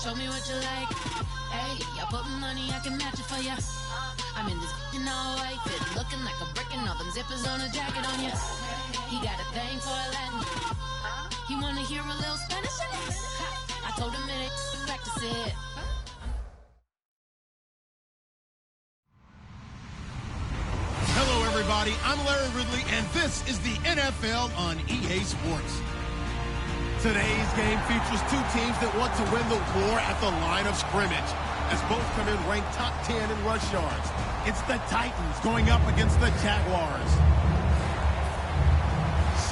show me what you like. Hey, I put money, I can match it for ya. I'm in this all white fit, looking like a brick and all them zippers on a jacket on ya. He got a thing for a Latin. He wanna hear a little Spanish in it. I told him it ain't practice it. Hello, everybody. I'm Larry Ridley, and this is the NFL on EA Sports. Today's game features two teams that want to win the war at the line of scrimmage, as both come in ranked top 10 in rush yards. It's the Titans going up against the Jaguars.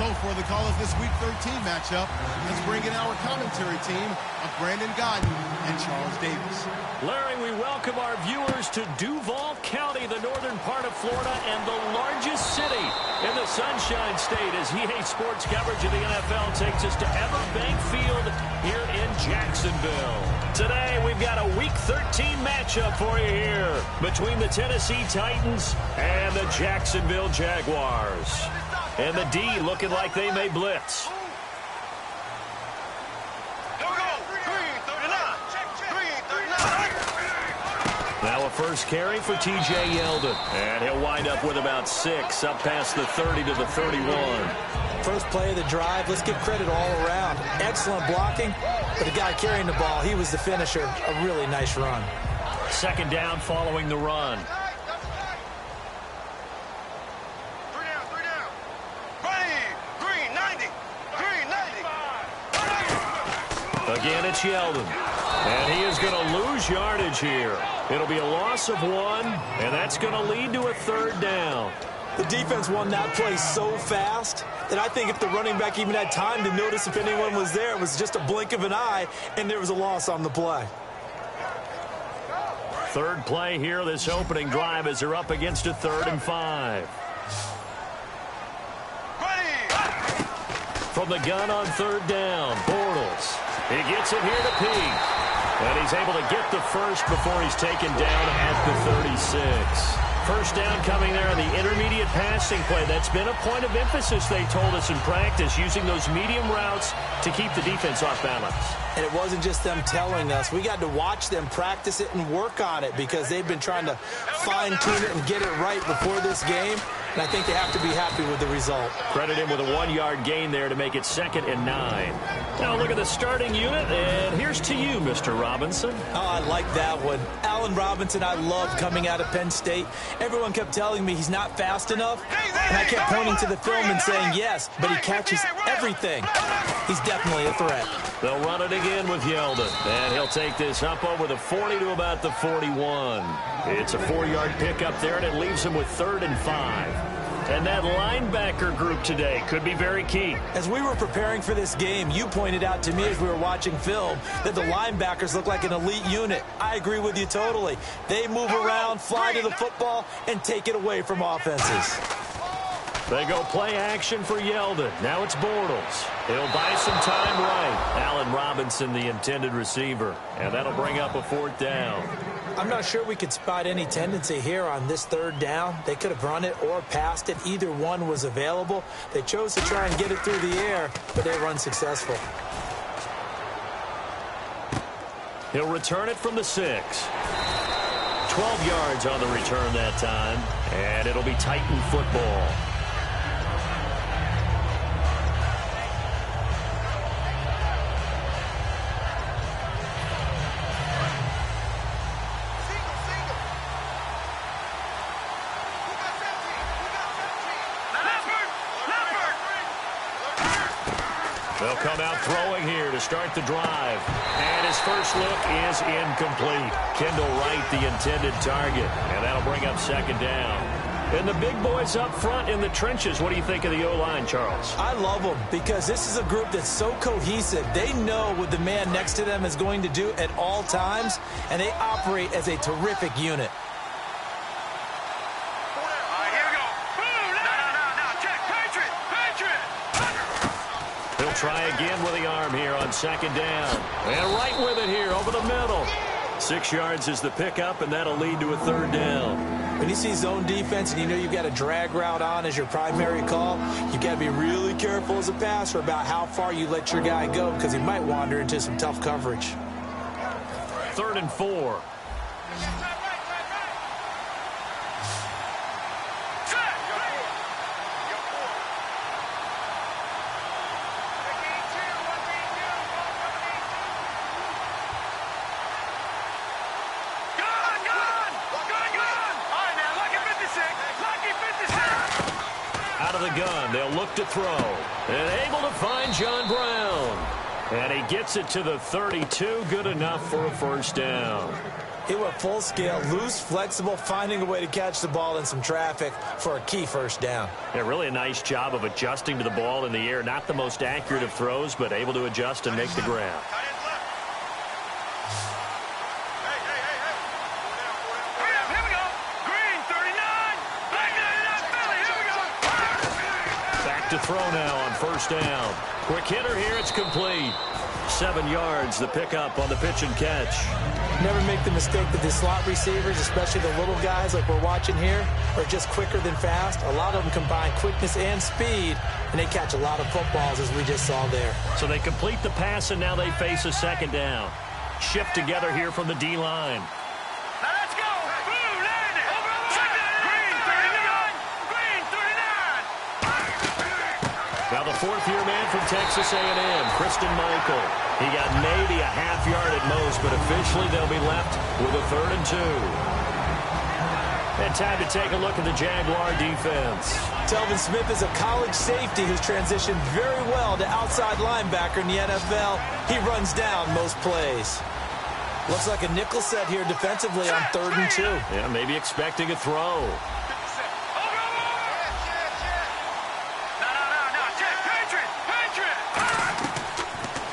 So for the call of this Week 13 matchup, let's bring in our commentary team of Brandon Godden and Charles Davis. Larry, we welcome our viewers to Duval County, the northern part of Florida, and the largest city in the Sunshine State, as EA Sports coverage of the NFL takes us to Everbank Field here in Jacksonville. Today, we've got a Week 13 matchup for you here between the Tennessee Titans and the Jacksonville Jaguars. And the D looking like they may blitz. Now a first carry for T.J. Yeldon. And he'll wind up with about 6, up past the 30 to the 31. First play of the drive, let's give credit all around. Excellent blocking, but the guy carrying the ball, he was the finisher. A really nice run. Second down following the run. Again, it's Yeldon. And he is going to lose yardage here. It'll be a loss of 1, and that's going to lead to a third down. The defense won that play so fast that I think if the running back even had time to notice if anyone was there, it was just a blink of an eye, and there was a loss on the play. Third play here, this opening drive, as they're up against a 3rd and 5. From the gun on 3rd down, Bortles. He gets it here to Peake. And he's able to get the first before he's taken down at the 36. First down coming there on the intermediate passing play. That's been a point of emphasis, they told us in practice, using those medium routes to keep the defense off balance. And it wasn't just them telling us. We got to watch them practice it and work on it because they've been trying to fine-tune it and get it right before this game. And I think they have to be happy with the result. Credit him with a 1-yard gain there to make it 2nd and 9. Now look at the starting unit, and here's to you, Mr. Robinson. Oh, I like that one. Allen Robinson, I loved coming out of Penn State. Everyone kept telling me he's not fast enough, and I kept pointing to the film and saying yes, but he catches everything. He's definitely a threat. They'll run it again with Yeldon, and he'll take this up over the 40 to about the 41. It's a 4-yard pickup there, and it leaves him with 3rd and 5. And that linebacker group today could be very key. As we were preparing for this game, you pointed out to me as we were watching film that the linebackers look like an elite unit. I agree with you totally. They move around, fly to the football, and take it away from offenses. They go play action for Yeldon. Now it's Bortles. He'll buy some time right. Allen Robinson, the intended receiver. And that'll bring up a 4th down. I'm not sure we could spot any tendency here on this 3rd down. They could have run it or passed it. Either one was available. They chose to try and get it through the air, but they were unsuccessful. He'll return it from the 6. 12 yards on the return that time, and it'll be Titan football. They'll come out throwing here to start the drive. And his first look is incomplete. Kendall Wright, the intended target. And that'll bring up 2nd down. And the big boys up front in the trenches, what do you think of the O-line, Charles? I love them because this is a group that's so cohesive. They know what the man next to them is going to do at all times, and they operate as a terrific unit. Try again with the arm here on 2nd down. And right with it here over the middle. 6 yards is the pickup, and that'll lead to a 3rd down. When you see zone defense and you know you've got a drag route on as your primary call, you've got to be really careful as a passer about how far you let your guy go because he might wander into some tough coverage. 3rd and 4. Out of the gun, they'll look to throw. And able to find John Brown. And he gets it to the 32. Good enough for a first down. He went full scale, loose, flexible, finding a way to catch the ball in some traffic for a key first down. Yeah, really a nice job of adjusting to the ball in the air. Not the most accurate of throws, but able to adjust and make the grab. To throw now on first down. Quick hitter here, it's complete. 7 yards, the pickup on the pitch and catch. Never make the mistake that the slot receivers, especially the little guys like we're watching here, are just quicker than fast. A lot of them combine quickness and speed, and they catch a lot of footballs, as we just saw there. So they complete the pass, and now they face a second down. Shift together here from the D-line. Now the fourth-year man from Texas A&M, Christian Michael. He got maybe a half yard at most, but officially they'll be left with a 3rd and 2. And time to take a look at the Jaguar defense. Telvin Smith is a college safety who's transitioned very well to outside linebacker in the NFL. He runs down most plays. Looks like a nickel set here defensively on 3rd and 2. Yeah, maybe expecting a throw.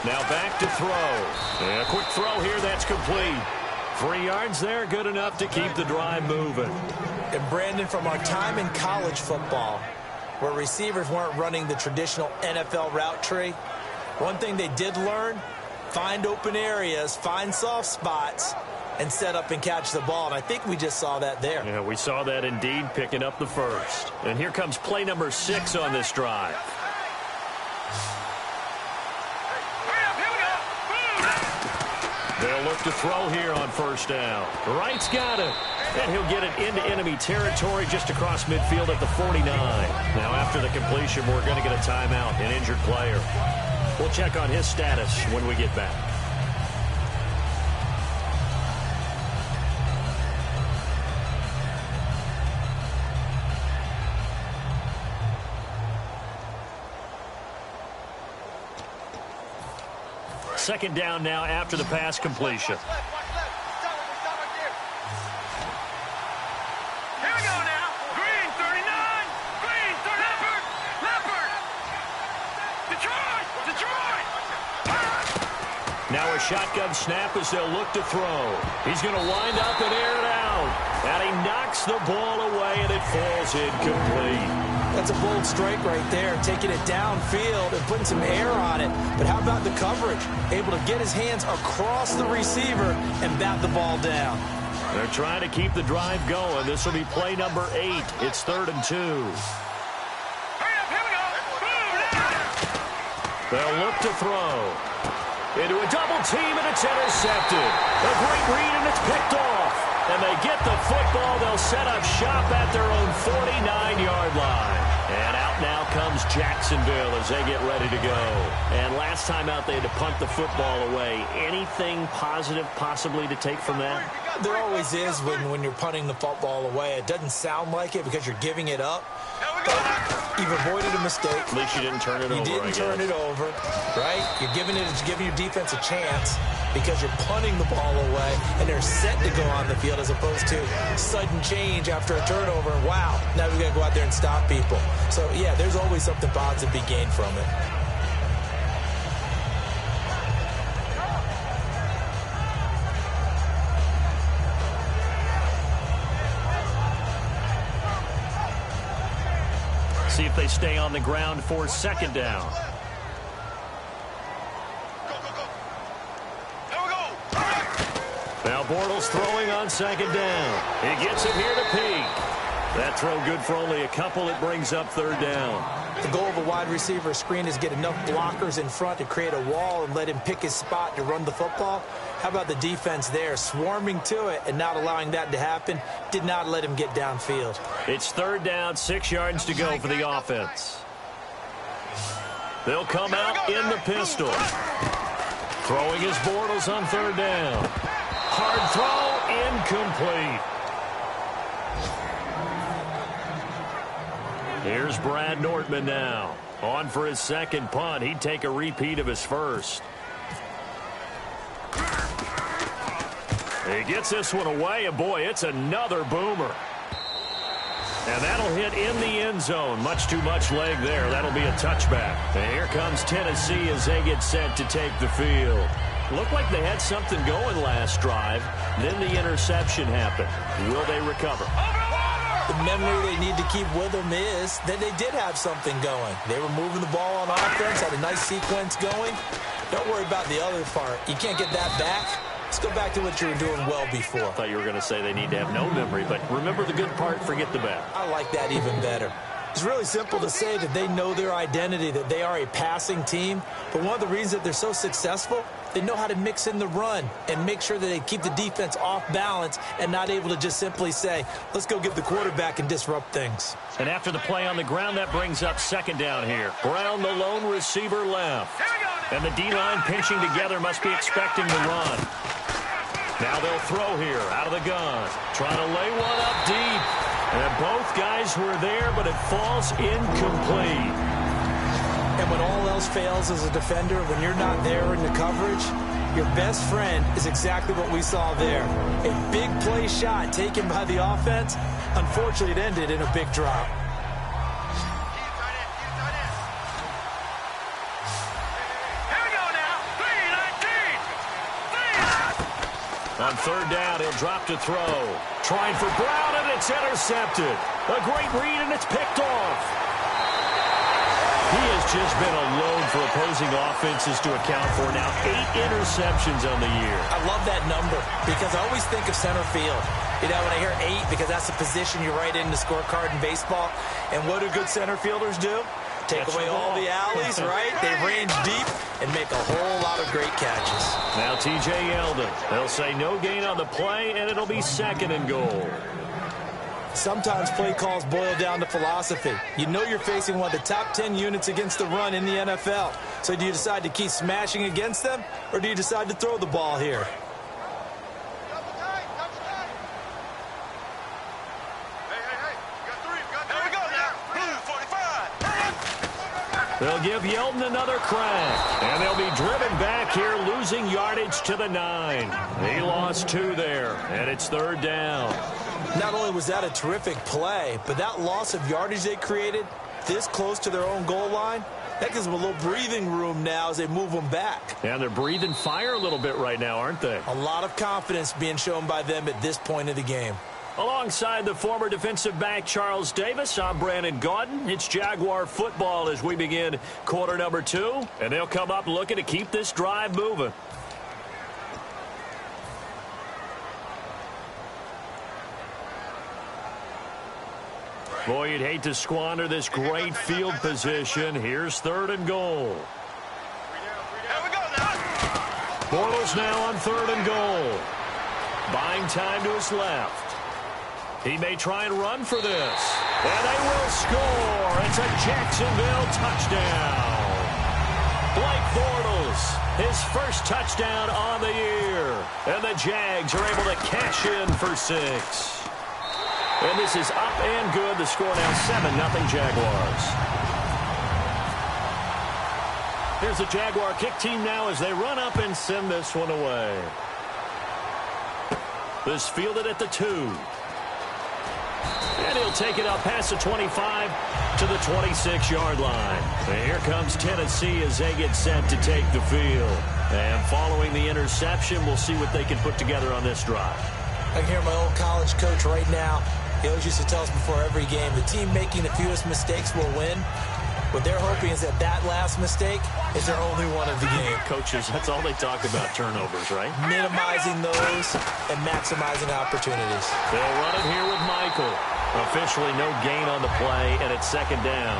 Now back to throw. And a quick throw here, that's complete. 3 yards there, good enough to keep the drive moving. And Brandon, from our time in college football, where receivers weren't running the traditional NFL route tree, one thing they did learn, find open areas, find soft spots, and set up and catch the ball. And I think we just saw that there. Yeah, we saw that indeed, picking up the first. And here comes play number 6 on this drive. They'll look to throw here on first down. Wright's got it. And he'll get it into enemy territory just across midfield at the 49. Now after the completion, we're going to get a timeout, an injured player. We'll check on his status when we get back. Second down now after the pass completion. Here we go now. Green, 39. Green, 30. Leopard. Detroit. Now a shotgun snap as they'll look to throw. He's going to wind up and air it out. And he knocks the ball away, and it falls incomplete. That's a bold strike right there, taking it downfield and putting some air on it. But how about the coverage? Able to get his hands across the receiver and bat the ball down. They're trying to keep the drive going. This will be play number 8. It's 3rd and 2. They'll look to throw. Into a double team, and it's intercepted. A great read, and it's picked off. And they get the football. They'll set up shop at their own 49-yard line. And out now comes Jacksonville as they get ready to go. And last time out, they had to punt the football away. Anything positive possibly to take from that? There always is when you're punting the football away. It doesn't sound like it because you're giving it up. But you've avoided a mistake. At least you didn't turn it over. You didn't turn it over, right? You're giving your defense a chance because you're punting the ball away, and they're set to go on the field as opposed to sudden change after a turnover. Wow, now we've got to go out there and stop people. So, yeah, there's always something positive to be gained from it. See if they stay on the ground for second down. Now Bortles throwing on second down. He gets it here to Peak. That throw good for only a couple. It brings up 3rd down. The goal of a wide receiver screen is get enough blockers in front to create a wall and let him pick his spot to run the football. How about the defense there, swarming to it and not allowing that to happen? Did not let him get downfield. It's third down, 6 yards to go for the offense. They'll come out in the pistol. Throwing his Bortles on third down. Hard throw, incomplete. Here's Brad Nortman now. On for his second punt. He'd take a repeat of his first. He gets this one away, and boy, it's another boomer. And that'll hit in the end zone. Much too much leg there. That'll be a touchback. And here comes Tennessee as they get set to take the field. Looked like they had something going last drive. Then the interception happened. Will they recover? The memory they need to keep with them is that they did have something going. They were moving the ball on offense, had a nice sequence going. Don't worry about the other part. You can't get that back. Let's go back to what you were doing well before. I thought you were going to say they need to have no memory, but remember the good part, forget the bad. I like that even better. It's really simple to say that they know their identity, that they are a passing team. But one of the reasons that they're so successful, they know how to mix in the run and make sure that they keep the defense off balance and not able to just simply say, let's go get the quarterback and disrupt things. And after the play on the ground, that brings up second down here. Brown, the lone receiver, left. And the D-line pinching together, must be expecting the run. Now they'll throw here out of the gun. Trying to lay one up deep. And both guys were there, but it falls incomplete. And when all else fails as a defender, when you're not there in the coverage, your best friend is exactly what we saw there. A big play shot taken by the offense. Unfortunately, it ended in a big drop. On third down, he'll drop to throw. Trying for Brown, and it's intercepted. A great read, and it's picked off. He has just been a load for opposing offenses to account for. Now 8 interceptions on the year. I love that number because I always think of center field. You know, when I hear 8, because that's the position you write in the scorecard in baseball. And what do good center fielders do? Take away all the alleys, right? They range deep and make a whole lot of great catches. Now T.J. Yeldon. They'll say no gain on the play, and it'll be second and goal. Sometimes play calls boil down to philosophy. You know you're facing one of the top 10 units against the run in the NFL. So do you decide to keep smashing against them, or do you decide to throw the ball here? They'll give Yeldon another crack. And they'll be driven back here, losing yardage to the 9. He lost 2 there, and it's third down. Not only was that a terrific play, but that loss of yardage they created this close to their own goal line, that gives them a little breathing room now as they move them back. And they're breathing fire a little bit right now, aren't they? A lot of confidence being shown by them at this point of the game. Alongside the former defensive back Charles Davis, I'm Brandon Gaudin. It's Jaguar football as we begin quarter number 2. And they'll come up looking to keep this drive moving. Boy, you'd hate to squander this great field position. Here's third and goal. Bortles now on third and goal. Buying time to his left. He may try and run for this. And they will score. It's a Jacksonville touchdown. Blake Bortles, his first touchdown on the year. And the Jags are able to cash in for 6. And this is up and good. The score now 7-0 Jaguars. Here's the Jaguar kick team now as they run up and send this one away. This fielded at the 2. And he'll take it up past the 25 to the 26-yard line. And here comes Tennessee as they get set to take the field. And following the interception, we'll see what they can put together on this drive. I can hear my old college coach right now. He always used to tell us before every game, the team making the fewest mistakes will win. What they're hoping is that that last mistake is their only one of the game. Coaches, that's all they talk about, turnovers, right? Minimizing those and maximizing opportunities. They'll run it here with Michael. Officially no gain on the play, and it's second down.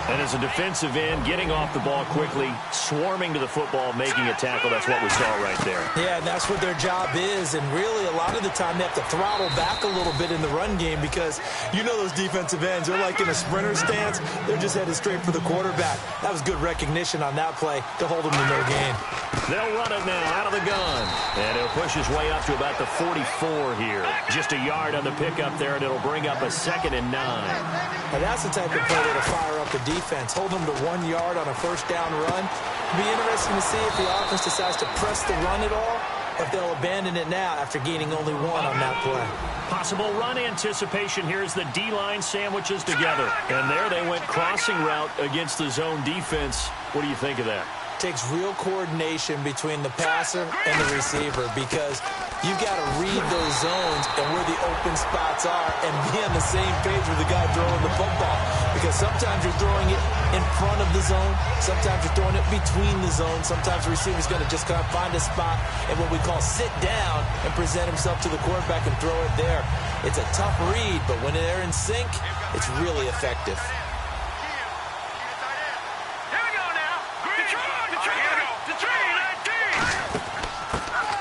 And as a defensive end, getting off the ball quickly, swarming to the football, making a tackle, that's what we saw right there. Yeah, and that's what their job is. And really, a lot of the time, they have to throttle back a little bit in the run game because you know those defensive ends, they're like in a sprinter stance. They're just headed straight for the quarterback. That was good recognition on that play to hold them to no gain. They'll run it now out of the gun. And he'll push his way up to about the 44 here. Just a yard on the pickup there, and it'll bring up a 2nd and 9. Now, that's the type of play that'll fire up the defense. Hold them to 1 yard on a first down run. It'll be interesting to see if the offense decides to press the run at all, or if they'll abandon it now after gaining only 1 on that play. Possible run anticipation here as the D-line sandwiches together. And there they went crossing route against the zone defense. What do you think of that? Takes real coordination between the passer and the receiver because you've got to read those zones and where the open spots are and be on the same page with the guy throwing the football, because sometimes you're throwing it in front of the zone, sometimes you're throwing it between the zones, sometimes the receiver's going to just kind of find a spot and what we call sit down and present himself to the quarterback and throw it there. It's a tough read, but when they're in sync, it's really effective.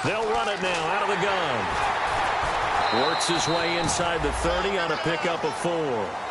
They'll run it now out of the gun. Works his way inside the 30 on a pickup of 4.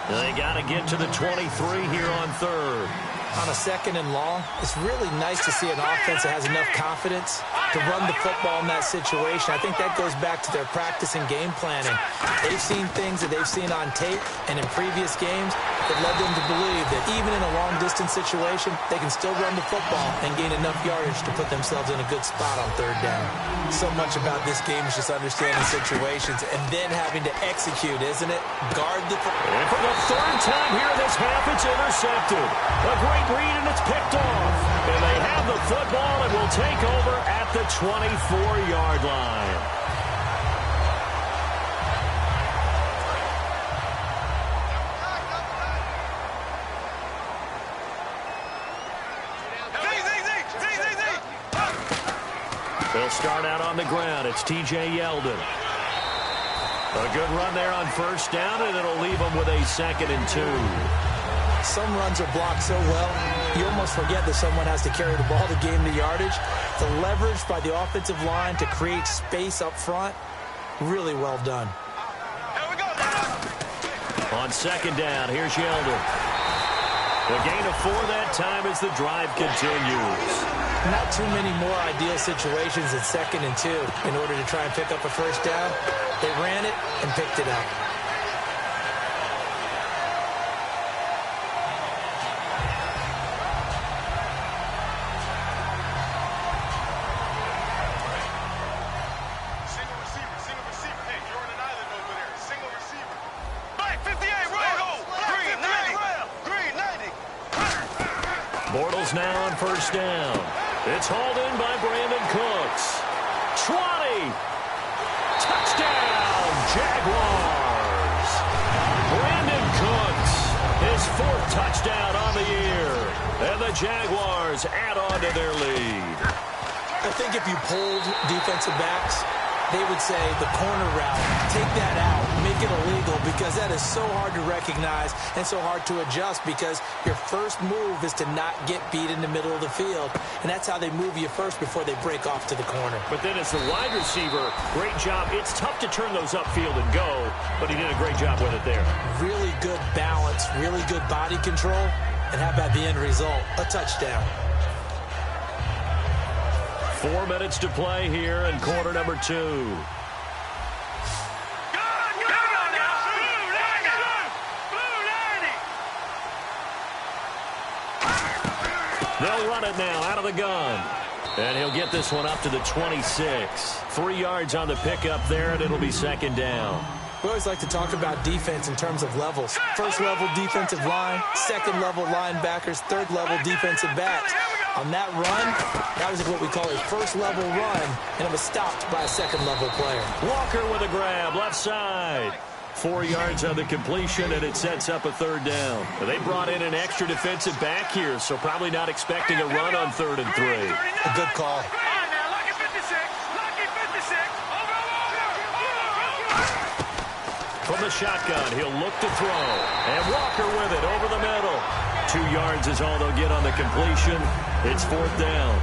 They got to get to the 23 here on 3rd. On a 2nd and long, it's really nice to see an offense that has enough confidence to run the football in that situation. I think that goes back to their practice and game planning. They've seen things that they've seen on tape and in previous games that led them to believe that even in a long-distance situation, they can still run the football and gain enough yardage to put themselves in a good spot on 3rd down. So much about this game is just understanding situations and then having to execute, isn't it? Guard the football. And for the 3rd time here this half, it's intercepted. A great read, and it's picked off. And they have the football and will take over at the 24-yard line. They'll start out on the ground. It's T.J. Yeldon. A good run there on 1st down, and it'll leave them with a 2nd and 2. Some runs are blocked so well, you almost forget that someone has to carry the ball to gain the yardage. The leverage by the offensive line to create space up front, really well done. On 2nd down, here's Yeldon. The gain of 4 that time as the drive continues. Not too many more ideal situations at 2nd and 2 in order to try and pick up a 1st down. They ran it and picked it up. Bortles now on 1st down. It's hauled in by Brandon Cooks. 20. Touchdown, Jaguars. Brandon Cooks, his 4th touchdown on the year. And the Jaguars add on to their lead. I think if you polled defensive backs, they would say the corner route, take that out, make it illegal, because that is so hard to recognize and so hard to adjust, because your first move is to not get beat in the middle of the field, and that's how they move you first before they break off to the corner. But then as the wide receiver, great job. It's tough to turn those upfield and go, but he did a great job with it there. Really good balance, really good body control, and how about the end result? A touchdown. 4 minutes to play here in quarter number 2. They'll run it now out of the gun. And he'll get this one up to the 26. 3 yards on the pickup there, and it'll be 2nd down. We always like to talk about defense in terms of levels. 1st level defensive line, 2nd level linebackers, 3rd level defensive backs. On that run, that was what we call a 1st level run, and it was stopped by a 2nd level player. Walker with a grab, left side. 4 yards on the completion, and it sets up a 3rd down. They brought in an extra defensive back here, so probably not expecting a run on 3rd and 3. A good call. From the shotgun, he'll look to throw. And Walker with it over the middle. 2 yards is all they'll get on the completion. It's 4th down.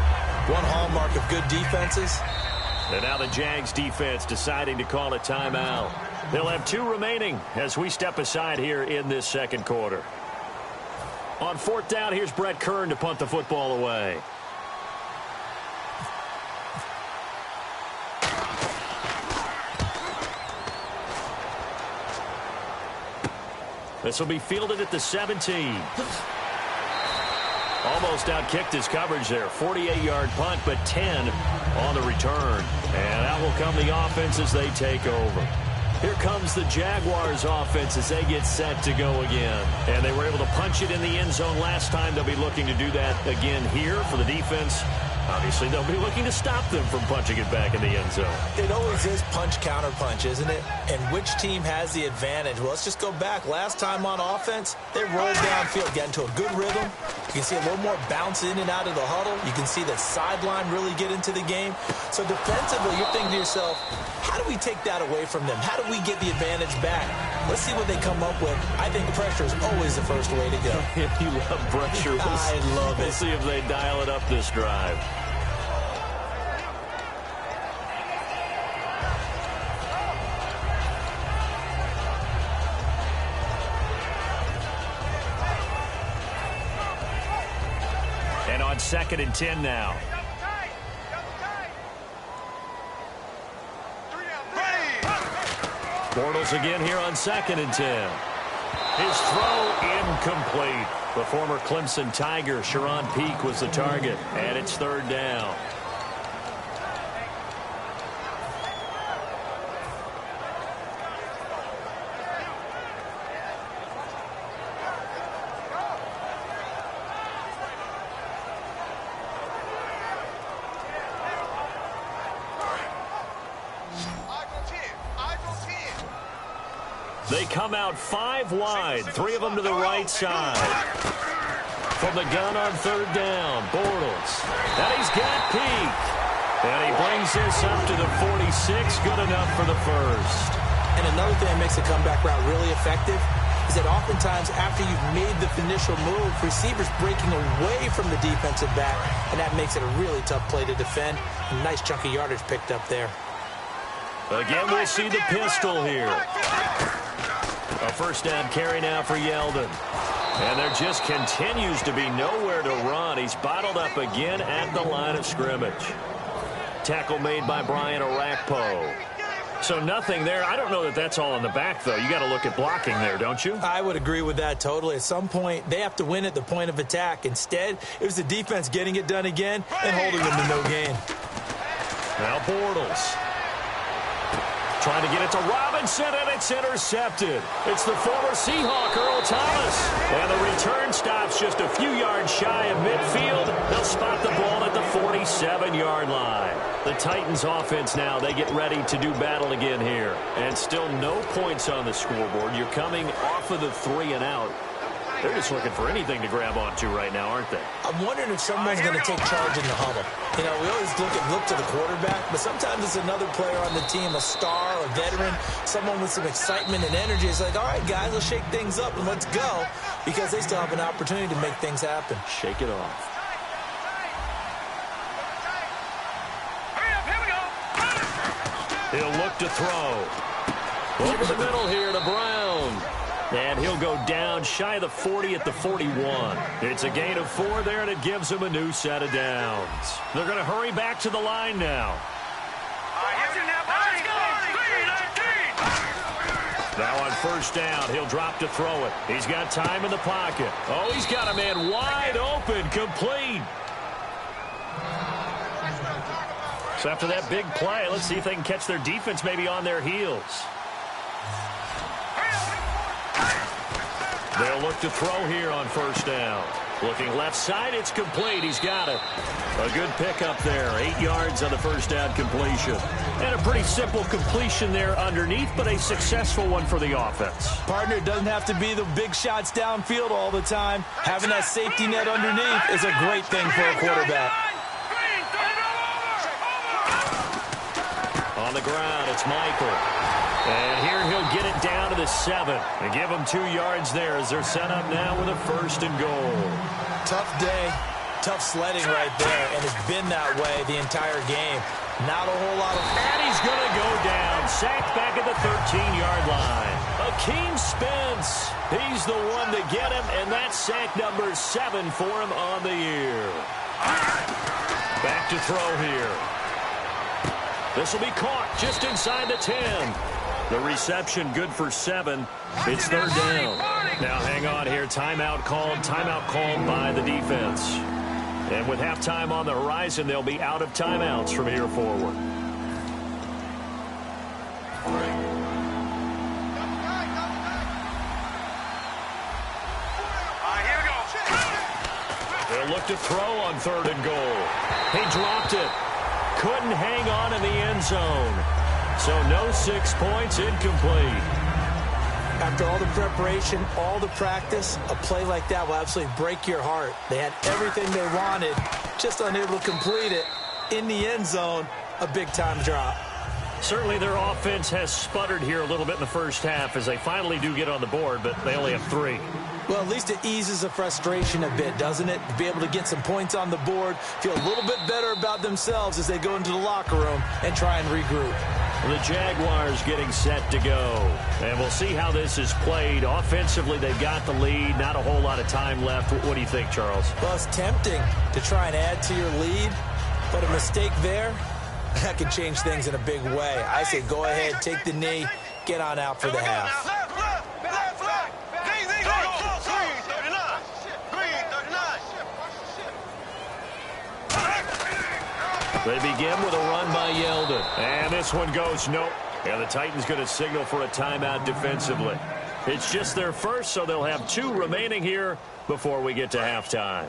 One hallmark of good defenses. And now the Jags defense deciding to call a timeout. They'll have 2 remaining as we step aside here in this second quarter. On 4th down, here's Brett Kern to punt the football away. This will be fielded at the 17. Almost outkicked his coverage there. 48-yard punt, but 10 on the return. And out will come the offense as they take over. Here comes the Jaguars offense as they get set to go again. And they were able to punch it in the end zone last time. They'll be looking to do that again here for the defense. Obviously, they'll be looking to stop them from punching it back in the end zone. It always is punch-counter-punch, isn't it? And which team has the advantage? Well, let's just go back. Last time on offense, they rolled downfield, get into a good rhythm. You can see a little more bounce in and out of the huddle. You can see the sideline really get into the game. So defensively, you're thinking to yourself, how do we take that away from them? How do we get the advantage back? Let's see what they come up with. I think pressure is always the first way to go. You love pressure. I love it. We'll see if they dial it up this drive. And on 2nd and 10 now. Bortles again here on 2nd and 10. His throw incomplete. The former Clemson Tiger, Sharon Peak, was the target. And it's 3rd down. They come out 5 wide, 3 of them to the right side. From the gun on 3rd down, Bortles. And he's got Peak. And he brings this up to the 46, good enough for the first. And another thing that makes the comeback route really effective is that oftentimes after you've made the initial move, receivers breaking away from the defensive back, and that makes it a really tough play to defend. A nice chunk of yardage picked up there. Again, we'll see the pistol here. A 1st down carry now for Yeldon. And there just continues to be nowhere to run. He's bottled up again at the line of scrimmage. Tackle made by Brian Orakpo. So nothing there. I don't know that that's all in the back, though. You got to look at blocking there, don't you? I would agree with that totally. At some point, they have to win at the point of attack. Instead, it was the defense getting it done again and holding them to no gain. Now Bortles. Trying to get it to Robinson, and it's intercepted. It's the former Seahawk, Earl Thomas. And the return stops just a few yards shy of midfield. They'll spot the ball at the 47-yard line. The Titans offense now, they get ready to do battle again here. And still no points on the scoreboard. You're coming off of the 3 and out. They're just looking for anything to grab onto right now, aren't they? I'm wondering if someone's going to take charge in the huddle. You know, we always look to the quarterback, but sometimes it's another player on the team, a star, a veteran, someone with some excitement and energy. It's like, all right, guys, let's shake things up and let's go, because they still have an opportunity to make things happen. Shake it off. He'll look to throw. Over the middle here to Brown. And he'll go down shy of the 40 at the 41. It's a gain of 4 there, and it gives him a new set of downs. They're going to hurry back to the line now. Now on 1st down, he'll drop to throw it. He's got time in the pocket. Oh, he's got a man wide open, complete. So after that big play, let's see if they can catch their defense maybe on their heels. They'll look to throw here on 1st down. Looking left side, it's complete. He's got it. A good pickup there. 8 yards on the 1st down completion. And a pretty simple completion there underneath, but a successful one for the offense. Partner, doesn't have to be the big shots downfield all the time. Having that safety net underneath is a great thing for a quarterback. On the ground, it's Michael. And here he'll get it down to the 7. And give them 2 yards there as they're set up now with a 1st and goal. Tough day, tough sledding right there, and it's been that way the entire game. Not a whole lot of... And he's going to go down. Sacked back at the 13-yard line. Akeem Spence. He's the one to get him, and that's sack number 7 for him on the year. Back to throw here. This will be caught just inside the 10. The reception good for 7. It's 3rd down. Now hang on here. Timeout called by the defense. And with halftime on the horizon, they'll be out of timeouts from here forward. Here we go. They'll look to throw on 3rd and goal. He dropped it. Couldn't hang on in the end zone. So no 6 points, incomplete. After all the preparation, all the practice, a play like that will absolutely break your heart. They had everything they wanted, just unable to complete it. In the end zone, a big-time drop. Certainly their offense has sputtered here a little bit in the first half as they finally do get on the board, but they only have 3. Well, at least it eases the frustration a bit, doesn't it? To be able to get some points on the board, feel a little bit better about themselves as they go into the locker room and try and regroup. The Jaguars getting set to go. And we'll see how this is played. Offensively, they've got the lead. Not a whole lot of time left. What do you think, Charles? Well, it's tempting to try and add to your lead, but a mistake there, that can change things in a big way. I say go ahead, take the knee, get on out for the half. They begin with a run by Yeldon. And this one goes nope. And the Titans going to signal for a timeout defensively. It's just their first, so they'll have 2 remaining here before we get to halftime.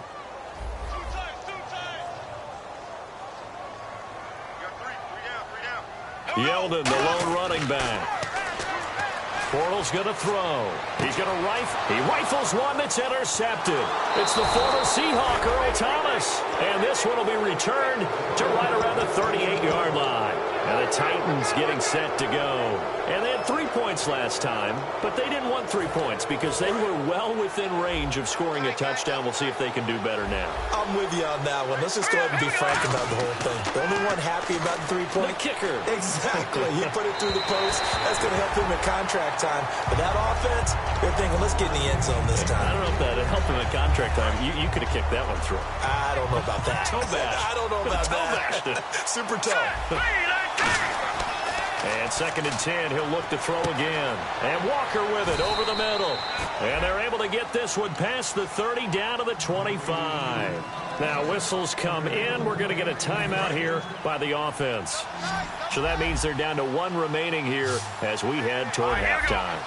Yeldon, the lone running back. Bortles going to throw. He's going to rifle. He rifles one that's intercepted. It's the former Seahawk, Earl Thomas. And this one will be returned to right around the 38-yard line. And the Titans getting set to go. And they had 3 points last time, but they didn't want 3 points because they were well within range of scoring a touchdown. We'll see if they can do better now. I'm with you on that one. Let's just go ahead and be frank about the whole thing. The only one happy about the 3-point? The kicker. Exactly. He put it through the post. That's going to help him in contract time. But that offense, they're thinking, let's get in the end zone this time. I don't know if that helped him in contract time. You could have kicked that one through. I don't know about that. Toe bash. I don't know about that. Super toe. And 2nd and 10, he'll look to throw again. And Walker with it over the middle. And they're able to get this one past the 30 down to the 25. Now whistles come in. We're going to get a timeout here by the offense. So that means they're down to 1 remaining here as we head toward halftime.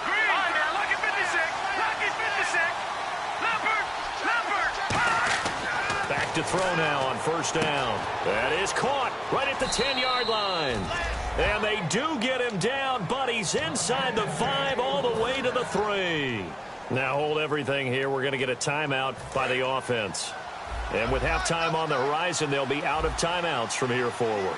Back to throw now on 1st down. That is caught right at the 10-yard line. And they do get him down, but he's inside the 5 all the way to the 3. Now hold everything here. We're going to get a timeout by the offense. And with halftime on the horizon, they'll be out of timeouts from here forward.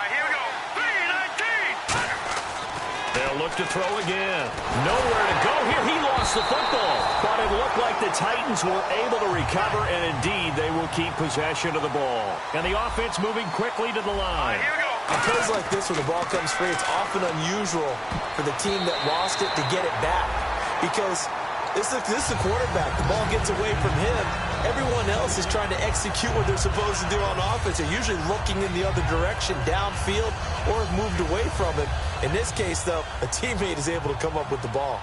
Here we go. 3-19. They'll look to throw again. Nowhere to go here. He lost the football. But it looked like the Titans were able to recover, and indeed they will keep possession of the ball. And the offense moving quickly to the line. Here we go. In plays like this where the ball comes free, it's often unusual for the team that lost it to get it back. Because this is the quarterback. The ball gets away from him. Everyone else is trying to execute what they're supposed to do on offense. They're usually looking in the other direction, downfield, or have moved away from it. In this case, though, a teammate is able to come up with the ball.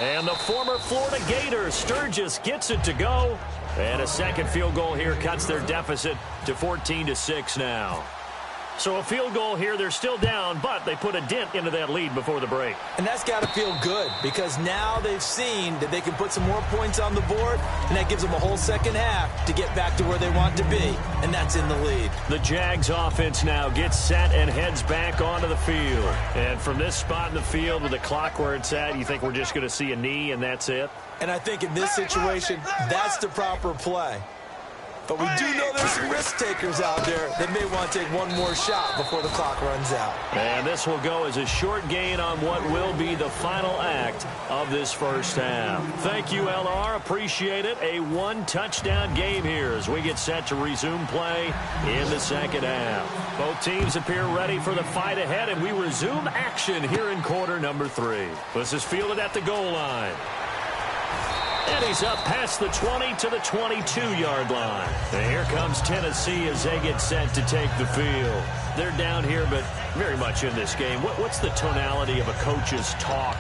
And the former Florida Gator, Sturgis, gets it to go. And a 2nd field goal here cuts their deficit to 14-6 now. So a field goal here, they're still down, but they put a dent into that lead before the break. And that's got to feel good because now they've seen that they can put some more points on the board, and that gives them a whole second half to get back to where they want to be, and that's in the lead. The Jags offense now gets set and heads back onto the field. And from this spot in the field with the clock where it's at, you think we're just going to see a knee and that's it? And I think in this situation, that's the proper play. But we do know there's some risk takers out there that may want to take one more shot before the clock runs out. And this will go as a short gain on what will be the final act of this first half. Thank you, LR. Appreciate it. A one-touchdown game here as we get set to resume play in the second half. Both teams appear ready for the fight ahead, and we resume action here in quarter number 3. This is fielded at the goal line. And he's up past the 20 to the 22-yard line. And here comes Tennessee as they get set to take the field. They're down here, but very much in this game. What's the tonality of a coach's talk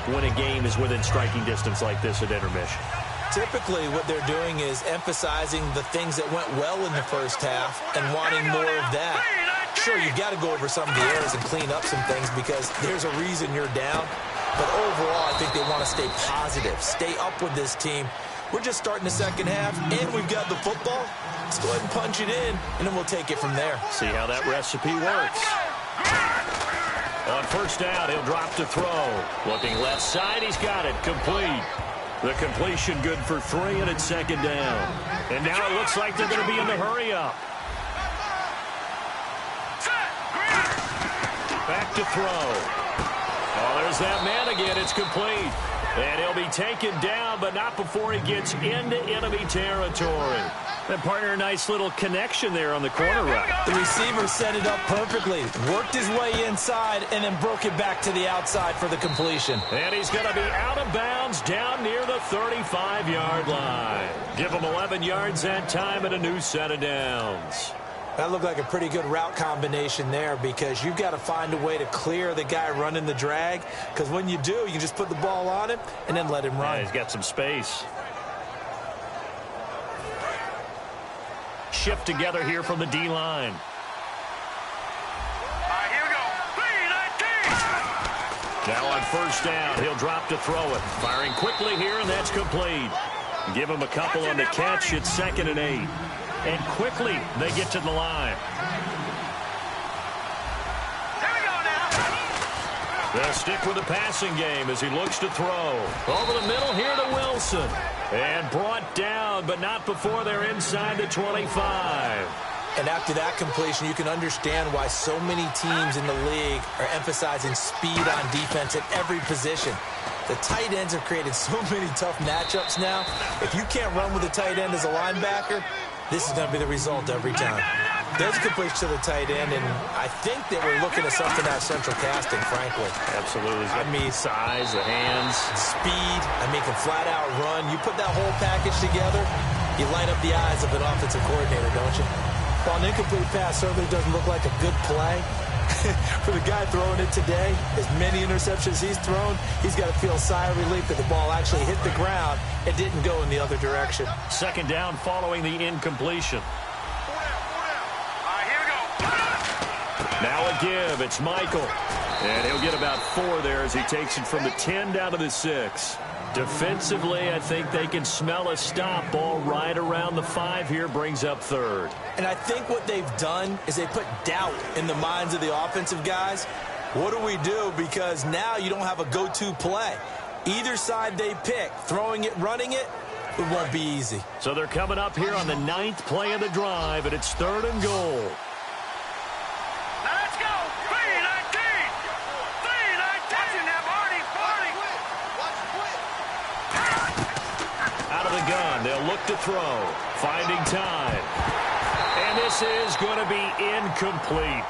when a game is within striking distance like this at intermission? Typically, what they're doing is emphasizing the things that went well in the first half and wanting more of that. Sure, you've got to go over some of the errors and clean up some things because there's a reason you're down. But overall, I think they want to stay positive, stay up with this team. We're just starting the second half, and we've got the football. Let's go ahead and punch it in, and then we'll take it from there. See how that recipe works. On first down, he'll drop to throw. Looking left side, he's got it. Complete. The completion good for 3, and it's second down. And now it looks like they're going to be in the hurry-up. Back to throw. Oh, there's that man again. It's complete. And he'll be taken down, but not before he gets into enemy territory. And partner, a nice little connection there on the corner route. The receiver set it up perfectly, worked his way inside, and then broke it back to the outside for the completion. And he's going to be out of bounds down near the 35-yard line. Give him 11 yards that time and a new set of downs. That looked like a pretty good route combination there because you've got to find a way to clear the guy running the drag because when you do, you can just put the ball on him and then let him run. Yeah, he's got some space. Shift together here from the D-line. Here we go. 3-19. Now on first down, he'll drop to throw it. Firing quickly here, and that's complete. Give him a couple on the catch. It's 2nd and 8. And quickly, they get to the line. Here we go now. They'll stick with the passing game as he looks to throw. Over the middle here to Wilson. And brought down, but not before they're inside the 25. And after that completion, you can understand why so many teams in the league are emphasizing speed on defense at every position. The tight ends have created so many tough matchups now. If you can't run with a tight end as a linebacker, this is going to be the result every time. There's a completion to the tight end, and I think that we're looking at something out of central casting, frankly. Absolutely. I mean, size, the hands. Speed. I mean, can flat out run. You put that whole package together, you light up the eyes of an offensive coordinator, don't you? While an incomplete pass certainly doesn't look like a good play, for the guy throwing it today, as many interceptions he's thrown, he's got to feel a sigh of relief that the ball actually hit the ground and didn't go in the other direction. Second down following the incompletion. Here we go. Now a give. It's Michael. And he'll get about 4 there as he takes it from the 10 down to the 6. Defensively, I think they can smell a stop. Ball right around the 5 here, brings up 3rd. And I think what they've done is they put doubt in the minds of the offensive guys. What do we do? Because now you don't have a go-to play. Either side they pick, throwing it, running it, it won't be easy. So they're coming up here on the 9th play of the drive, and it's 3rd and goal. Now let's go. 3-19. 3-19. Watching that, Marty. Out of the gun, they'll look to throw. Finding time. And this is going to be incomplete.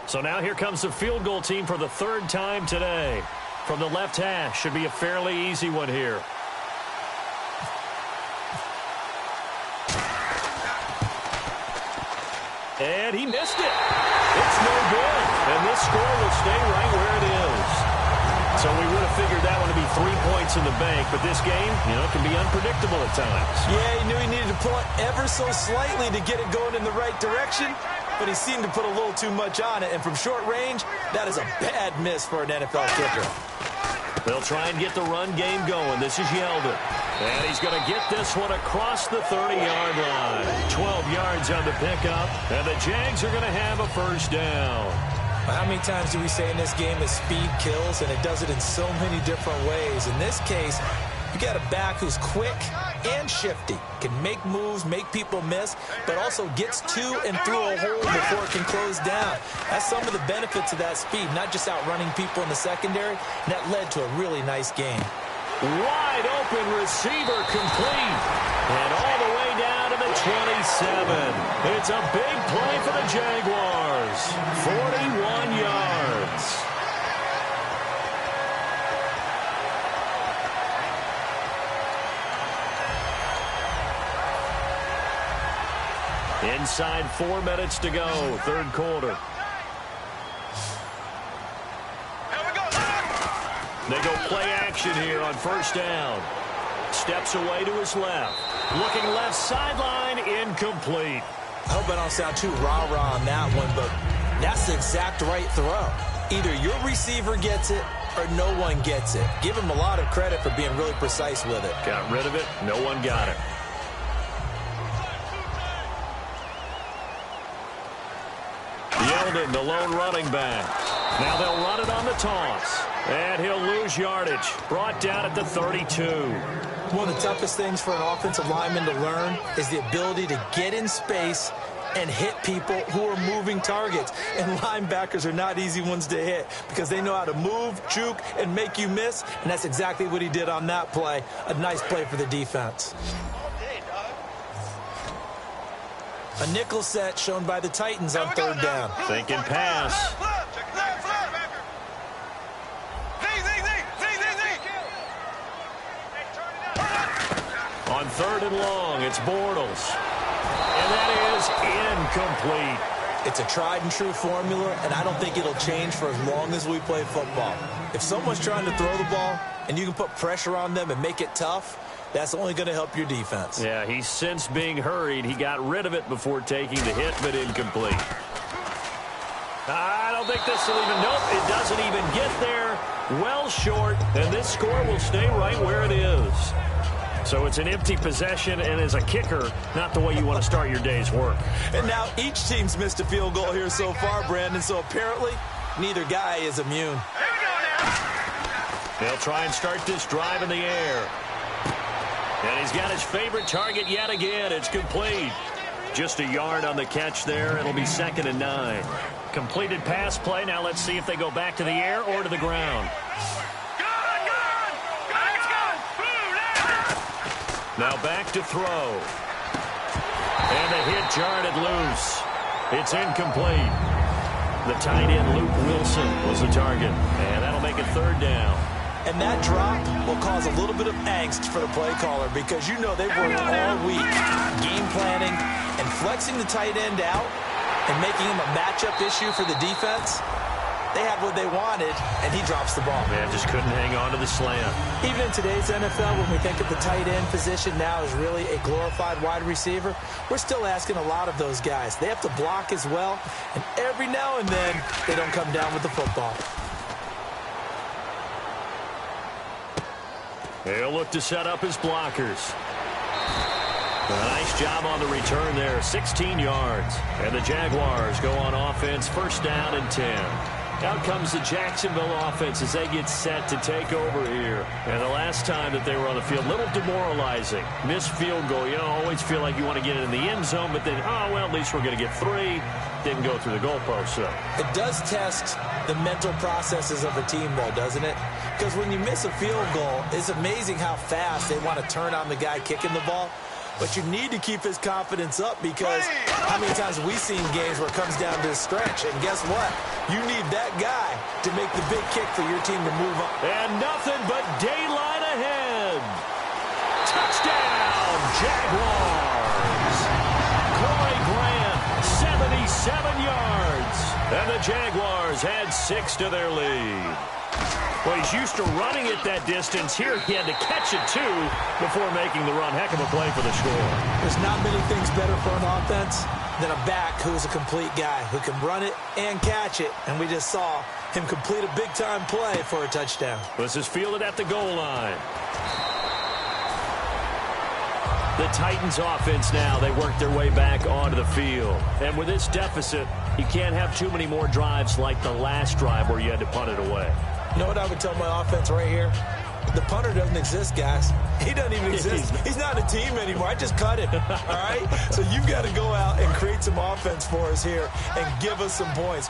So now here comes the field goal team for the 3rd time today. From the left hash, should be a fairly easy one here. And he missed it. It's no good. And this score will stay right where it is. So we would have figured that one to be 3 points in the bank, but this game, can be unpredictable at times. Yeah, he knew he needed to pull it ever so slightly to get it going in the right direction, but he seemed to put a little too much on it, and from short range, that is a bad miss for an NFL kicker. They'll try and get the run game going. This is Yeldon. And he's going to get this one across the 30-yard line. 12 yards on the pickup, and the Jags are going to have a first down. How many times do we say in this game that speed kills, and it does it in so many different ways? In this case, you got a back who's quick and shifty, can make moves, make people miss, but also gets to and through a hole before it can close down. That's some of the benefits of that speed, not just outrunning people in the secondary, and that led to a really nice game. Wide open receiver complete. And all the way down to the 27. It's a big play for the Jaguars. 41 yards. Inside 4 minutes to go, third quarter. They go play action here on first down. Steps away to his left. Looking left sideline, incomplete. I hope I don't sound too rah-rah on that one, but that's the exact right throw. Either your receiver gets it or no one gets it. Give him a lot of credit for being really precise with it. Got rid of it. No one got it. Yeldon, the lone running back. Now they'll run it on the toss. And he'll lose yardage. Brought down at the 32. One of the toughest things for an offensive lineman to learn is the ability to get in space and hit people who are moving targets. And linebackers are not easy ones to hit because they know how to move, juke, and make you miss. And that's exactly what he did on that play. A nice play for the defense. A nickel set shown by the Titans on third down. Thinking pass. On third and long, it's Bortles. And that is incomplete. It's a tried-and-true formula, and I don't think it'll change for as long as we play football. If someone's trying to throw the ball and you can put pressure on them and make it tough, that's only going to help your defense. Yeah, he's since being hurried. He got rid of it before taking the hit, but incomplete. I don't think this will even, nope, it doesn't even get there. Well short, and this score will stay right where it is. So it's an empty possession, and as a kicker, not the way you want to start your day's work. And now each team's missed a field goal here so far, Brandon, so apparently neither guy is immune. They'll try and start this drive in the air. And he's got his favorite target yet again. It's complete. Just a yard on the catch there. It'll be 2nd and 9. Completed pass play. Now let's see if they go back to the air or to the ground. Now back to throw. And the hit jarred it loose. It's incomplete. The tight end, Luke Wilson, was the target. And that'll make it third down. And that drop will cause a little bit of angst for the play caller because you know they've worked all week game planning and flexing the tight end out and making him a matchup issue for the defense. They had what they wanted, and he drops the ball. Man, just couldn't hang on to the slant. Even in today's NFL, when we think of the tight end position now as really a glorified wide receiver, we're still asking a lot of those guys. They have to block as well, and every now and then, they don't come down with the football. He'll look to set up his blockers. A nice job on the return there, 16 yards. And the Jaguars go on offense, first down and 10. Out comes the Jacksonville offense as they get set to take over here. And the last time that they were on the field, a little demoralizing. Missed field goal. You know, always feel like you want to get it in the end zone, but then, oh, well, at least we're going to get 3. Didn't go through the goalpost, so. It does test the mental processes of a team, though, doesn't it? Because when you miss a field goal, it's amazing how fast they want to turn on the guy kicking the ball. But you need to keep his confidence up because how many times have we seen games where it comes down to a stretch? And guess what? You need that guy to make the big kick for your team to move on. And nothing but daylight ahead. Touchdown, Jaguars. Corey Grant, 77 yards. And the Jaguars add 6 to their lead. Well, he's used to running it that distance. Here he had to catch it, too, before making the run. Heck of a play for the score. There's not many things better for an offense than a back who's a complete guy who can run it and catch it. And we just saw him complete a big-time play for a touchdown. This is fielded at the goal line. The Titans offense now, they work their way back onto the field. And with this deficit, you can't have too many more drives like the last drive where you had to punt it away. You know what I would tell my offense right here? The punter doesn't exist, guys. He doesn't even exist. He's not a team anymore. I just cut him, all right? So you've got to go out and create some offense for us here and give us some points.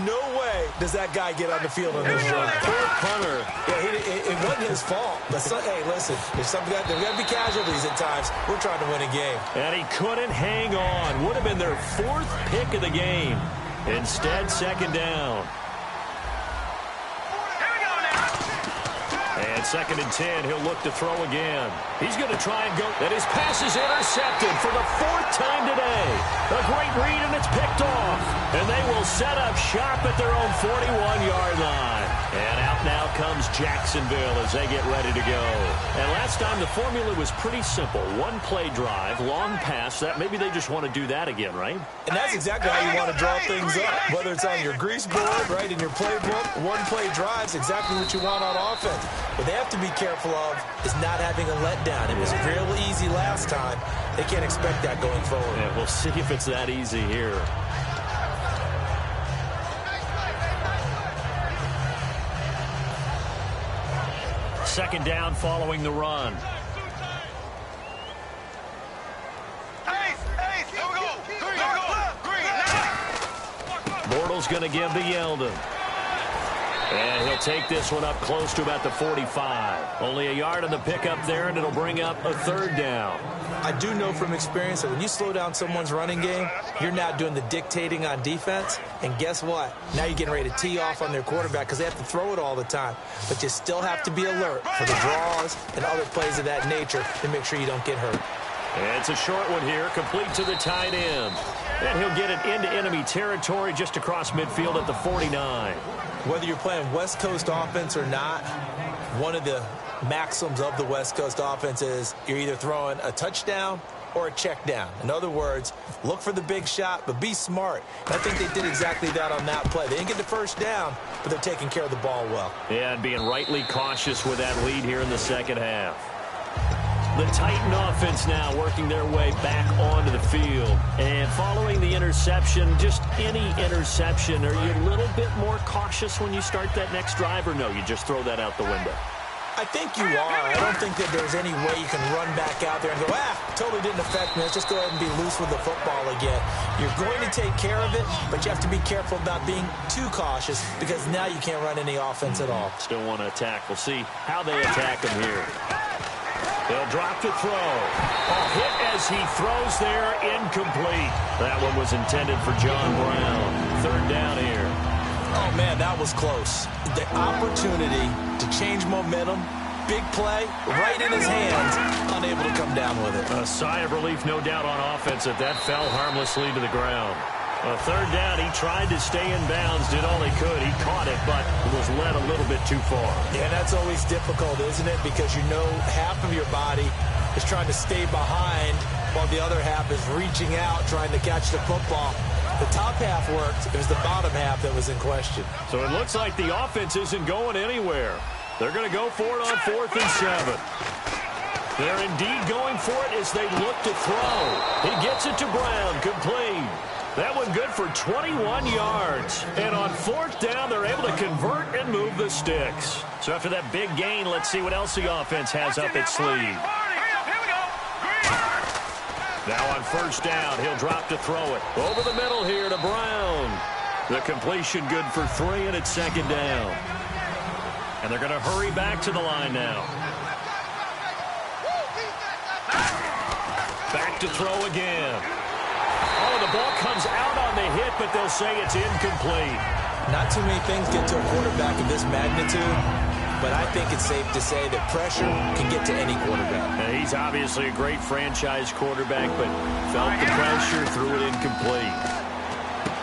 No way does that guy get on the field on this drive. Poor punter. Yeah, it wasn't his fault. But hey, listen, there's got to be casualties at times. We're trying to win a game. And he couldn't hang on. Would have been their 4th pick of the game. Instead, 2nd down. And 2nd and 10, he'll look to throw again. He's going to try and go. And his pass is intercepted for the 4th time today. A great read, and it's picked off. And they will set up shop at their own 41-yard line. And out now comes Jacksonville as they get ready to go. And last time, the formula was pretty simple. 1-play drive, long pass. That maybe they just want to do that again, right? And that's exactly how you want to draw things up. Whether it's on your grease board, right, in your playbook, 1-play drives, exactly what you want on offense. What they have to be careful of is not having a letdown. It was real easy last time. They can't expect that going forward. Yeah, we'll see if it's that easy here. Second down following the run. Bortles going to give to Yeldon. And he'll take this one up close to about the 45. Only a yard on the pickup there, and it'll bring up a 3rd down. I do know from experience that when you slow down someone's running game, you're not doing the dictating on defense. And guess what? Now you're getting ready to tee off on their quarterback because they have to throw it all the time. But you still have to be alert for the draws and other plays of that nature to make sure you don't get hurt. And it's a short one here, complete to the tight end. And he'll get it into enemy territory just across midfield at the 49. Whether you're playing West Coast offense or not, one of the maxims of the West Coast offense is you're either throwing a touchdown or a check down. In other words, look for the big shot, but be smart. And I think they did exactly that on that play. They didn't get the first down, but they're taking care of the ball well. Yeah, and being rightly cautious with that lead here in the second half. The Titan offense now working their way back onto the field. And following the interception, just any interception, are you a little bit more cautious when you start that next drive, or no, you just throw that out the window? I think you are. I don't think that there's any way you can run back out there and go, totally didn't affect me. Let's just go ahead and be loose with the football again. You're going to take care of it, but you have to be careful about being too cautious because now you can't run any offense at all. Still want to attack. We'll see how they attack him here. They'll drop to throw. A hit as he throws there, incomplete. That one was intended for John Brown. 3rd down here. Oh, man, that was close. The opportunity to change momentum, big play, right in his hands, unable to come down with it. A sigh of relief, no doubt, on offense that fell harmlessly to the ground. A 3rd down, he tried to stay in bounds, did all he could. He caught it, but was led a little bit too far. Yeah, that's always difficult, isn't it? Because you know half of your body is trying to stay behind while the other half is reaching out, trying to catch the football. The top half worked. It was the bottom half that was in question. So it looks like the offense isn't going anywhere. They're going to go for it on 4th and 7. They're indeed going for it as they look to throw. He gets it to Brown, complete. That one good for 21 yards. And on 4th down, they're able to convert and move the sticks. So after that big gain, let's see what else the offense has up its sleeve. Now on 1st down, he'll drop to throw it. Over the middle here to Brown. The completion good for 3, and it's 2nd down. And they're going to hurry back to the line now. Back to throw again. Oh, the ball comes out on the hit, but they'll say it's incomplete. Not too many things get to a quarterback of this magnitude, but I think it's safe to say that pressure can get to any quarterback. And he's obviously a great franchise quarterback, but felt the pressure, threw it incomplete.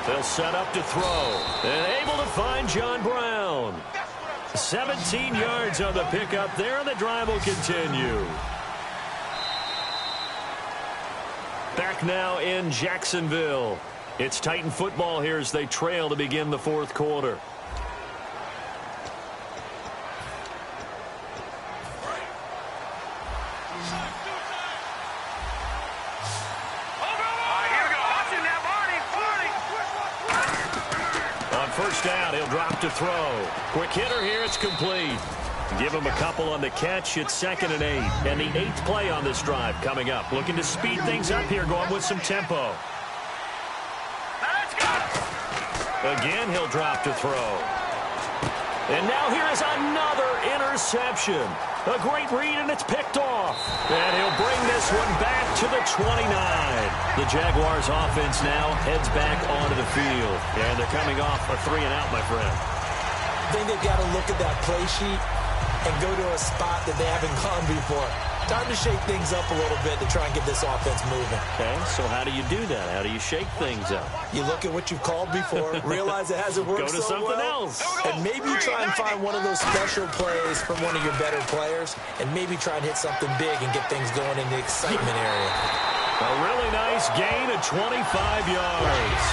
They'll set up to throw, and able to find John Brown. 17 yards on the pickup there, and the drive will continue. Back now in Jacksonville. It's Titan football here as they trail to begin the 4th quarter. first down. He'll drop to throw. Quick hitter here. It's complete. Give him a couple on the catch. It's 2nd and 8. And the 8th play on this drive coming up. Looking to speed things up here, going with some tempo. Again, he'll drop to throw. And now here is another interception. A great read, and it's picked off. And he'll bring this one back to the 29. The Jaguars offense now heads back onto the field. And they're coming off a 3-and-out, my friend. I think they've got to look at that play sheet and go to a spot that they haven't gone before. Time to shake things up a little bit to try and get this offense moving. Okay, so how do you do that? How do you shake things up? You look at what you've called before, realize it hasn't worked Go to so something well, else. and maybe you try and find one of those special plays from one of your better players, and maybe try and hit something big and get things going in the excitement area. A really nice gain of 25 yards.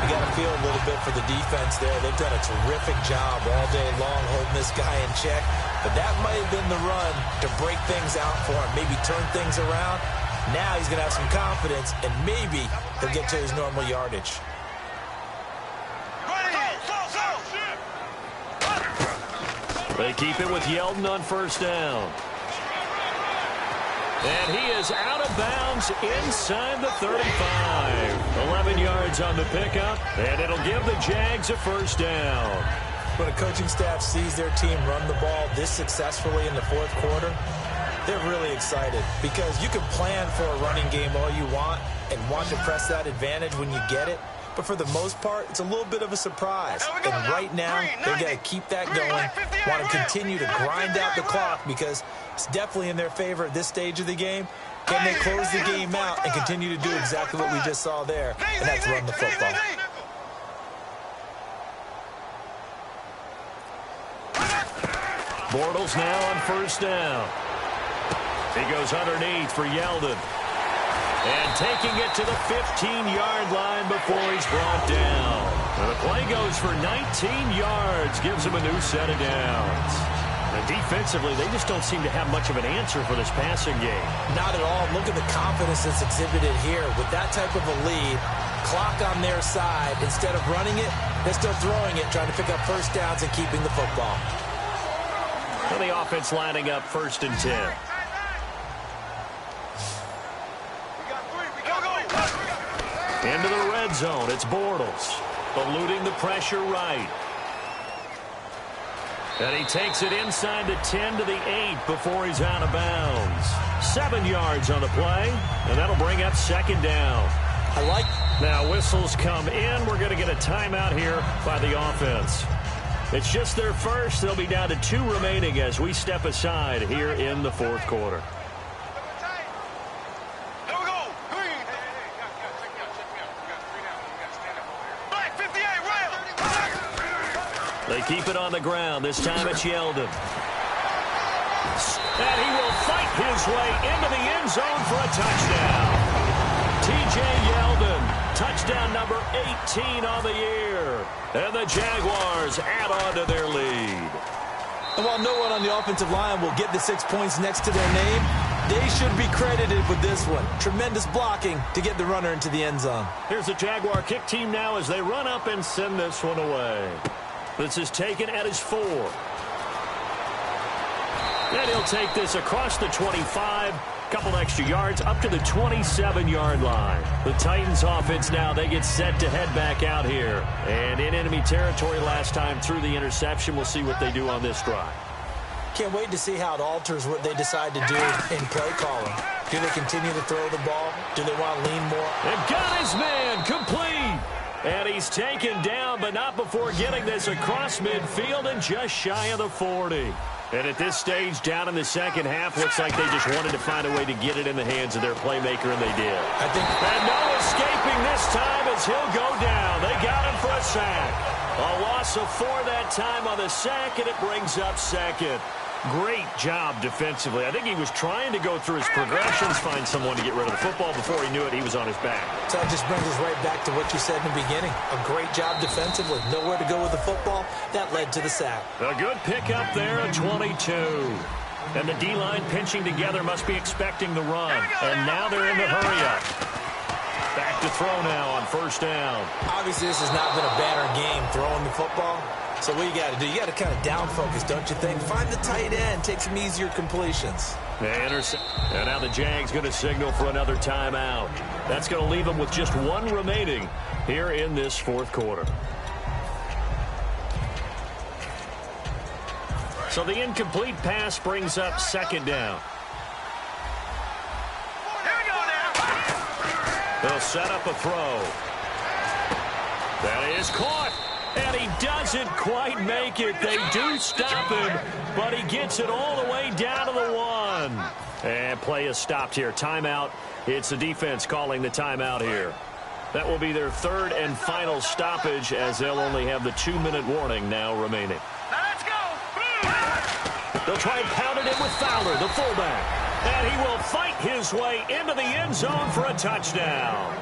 You got to feel a little bit for the defense there. They've done a terrific job all day long holding this guy in check. But that might have been the run to break things out for him, maybe turn things around. Now he's going to have some confidence, and maybe he'll get to his normal yardage. They keep it with Yeldon on first down. And he is out of bounds inside the 35. 11 yards on the pickup, and it'll give the Jags a first down. When a coaching staff sees their team run the ball this successfully in the fourth quarter, they're really excited because you can plan for a running game all you want and want to press that advantage when you get it. But for the most part, it's a little bit of a surprise. And right now, they're going to keep that going, want to continue to grind out the clock because it's definitely in their favor at this stage of the game. Can they close the game out and continue to do exactly what we just saw there, and that's run the football. Bortles now on first down. He goes underneath for Yeldon. And taking it to the 15-yard line before he's brought down. And the play goes for 19 yards, gives him a new set of downs. And defensively, they just don't seem to have much of an answer for this passing game. Not at all. Look at the confidence that's exhibited here. With that type of a lead, clock on their side, instead of running it, they're still throwing it, trying to pick up first downs and keeping the football. And the offense lining up 1st and 10. Into the red zone, it's Bortles, eluding the pressure right. And he takes it inside the 10 to the 8 before he's out of bounds. 7 yards on the play, and that'll bring up 2nd down. Now whistles come in. We're going to get a timeout here by the offense. It's just their first. They'll be down to 2 remaining as we step aside here in the fourth quarter. They keep it on the ground. This time it's Yeldon. And he will fight his way into the end zone for a touchdown. T.J. Yeldon, touchdown number 18 on the year. And the Jaguars add on to their lead. And while no one on the offensive line will get the 6 points next to their name, they should be credited with this one. Tremendous blocking to get the runner into the end zone. Here's the Jaguar kick team now as they run up and send this one away. This is taken at his 4. And he'll take this across the 25. Couple extra yards up to the 27-yard line. The Titans offense now, they get set to head back out here. And in enemy territory last time through the interception. We'll see what they do on this drive. Can't wait to see how it alters what they decide to do in play calling. Do they continue to throw the ball? Do they want to lean more? They've got his man complete. And he's taken down, but not before getting this across midfield and just shy of the 40. And at this stage, down in the second half, looks like they just wanted to find a way to get it in the hands of their playmaker, and they did. And no escaping this time as he'll go down. They got him for a sack. A loss of 4 that time on the sack, and it brings up 2nd. Great job defensively. I think he was trying to go through his progressions, find someone to get rid of the football. Before he knew it, he was on his back. So it just brings us right back to what you said in the beginning. A great job defensively. Nowhere to go with the football. That led to the sack. A good pickup there at 22. And the D-line pinching together, must be expecting the run. And now they're in the hurry-up. Back to throw now on first down. Obviously, this has not been a banner game throwing the football. So what you got to do, you got to kind of down focus, don't you think? Find the tight end, take some easier completions. And now the Jags going to signal for another timeout. That's going to leave them with just one remaining here in this fourth quarter. So the incomplete pass brings up second down. They'll set up a throw. That is caught. And he doesn't quite make it. They do stop him, but he gets it all the way down to the 1. And play is stopped here. Timeout. It's the defense calling the timeout here. That will be their third and final stoppage, as they'll only have the 2-minute warning now remaining. Now let's go. They'll try and pound it in with Fowler, the fullback. And he will fight his way into the end zone for a touchdown.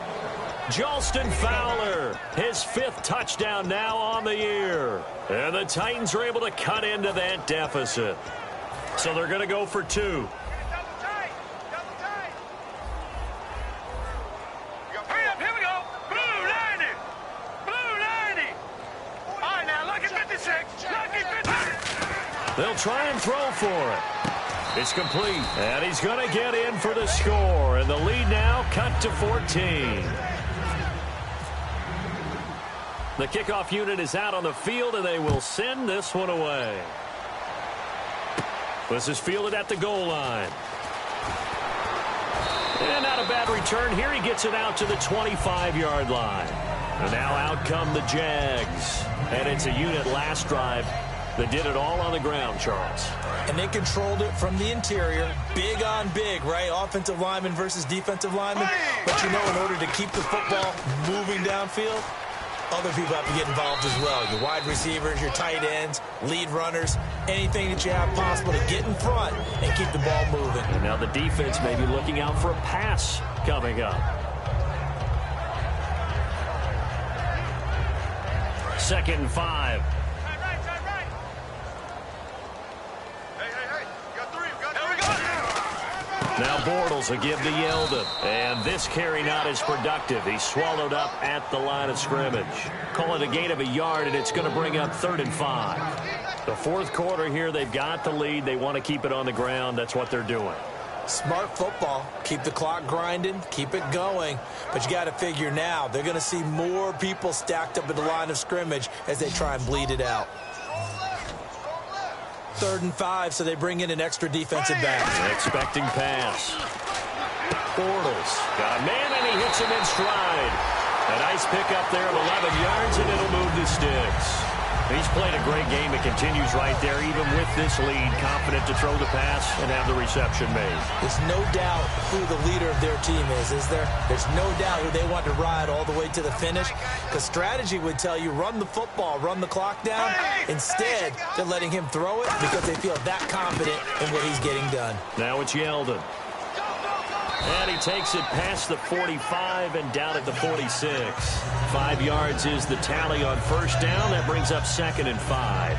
Jalston Fowler, his 5th touchdown now on the year. And the Titans are able to cut into that deficit. So they're going to go for 2. Double tight. Double tight. Hurry up. Here we go. Blue 90. Blue 90. All right, now look at 56. Look at 56. They'll try and throw for it. It's complete. And he's going to get in for the score. And the lead now cut to 14. The kickoff unit is out on the field, and they will send this one away. This is fielded at the goal line. And not a bad return here. He gets it out to the 25-yard line. And now out come the Jags. And it's a unit last drive that did it all on the ground, Charles. And they controlled it from the interior. Big on big, right? Offensive lineman versus defensive lineman. But you know, in order to keep the football moving downfield, other people have to get involved as well. Your wide receivers, your tight ends, lead runners, anything that you have possible to get in front and keep the ball moving. And now the defense may be looking out for a pass coming up. 2nd and 5. Now Bortles will give to Yeldon. And this carry not as productive. He's swallowed up at the line of scrimmage. Call it a gain of a yard, and it's going to bring up 3rd and 5. The fourth quarter here, they've got the lead. They want to keep it on the ground. That's what they're doing. Smart football. Keep the clock grinding. Keep it going. But you got to figure now, they're going to see more people stacked up at the line of scrimmage as they try and bleed it out. 3rd and 5, so they bring in an extra defensive back. Expecting pass. Bortles got a man, and he hits him in stride. A nice pickup there of 11 yards, and it'll move the sticks. He's played a great game. It continues right there, even with this lead. Confident to throw the pass and have the reception made. There's no doubt who the leader of their team is there? There's no doubt who they want to ride all the way to the finish. Because strategy would tell you, run the football, run the clock down. Instead, they're letting him throw it because they feel that confident in what he's getting done. Now it's Yeldon. And he takes it past the 45 and down at the 46. 5 yards is the tally on first down. That brings up 2nd and 5.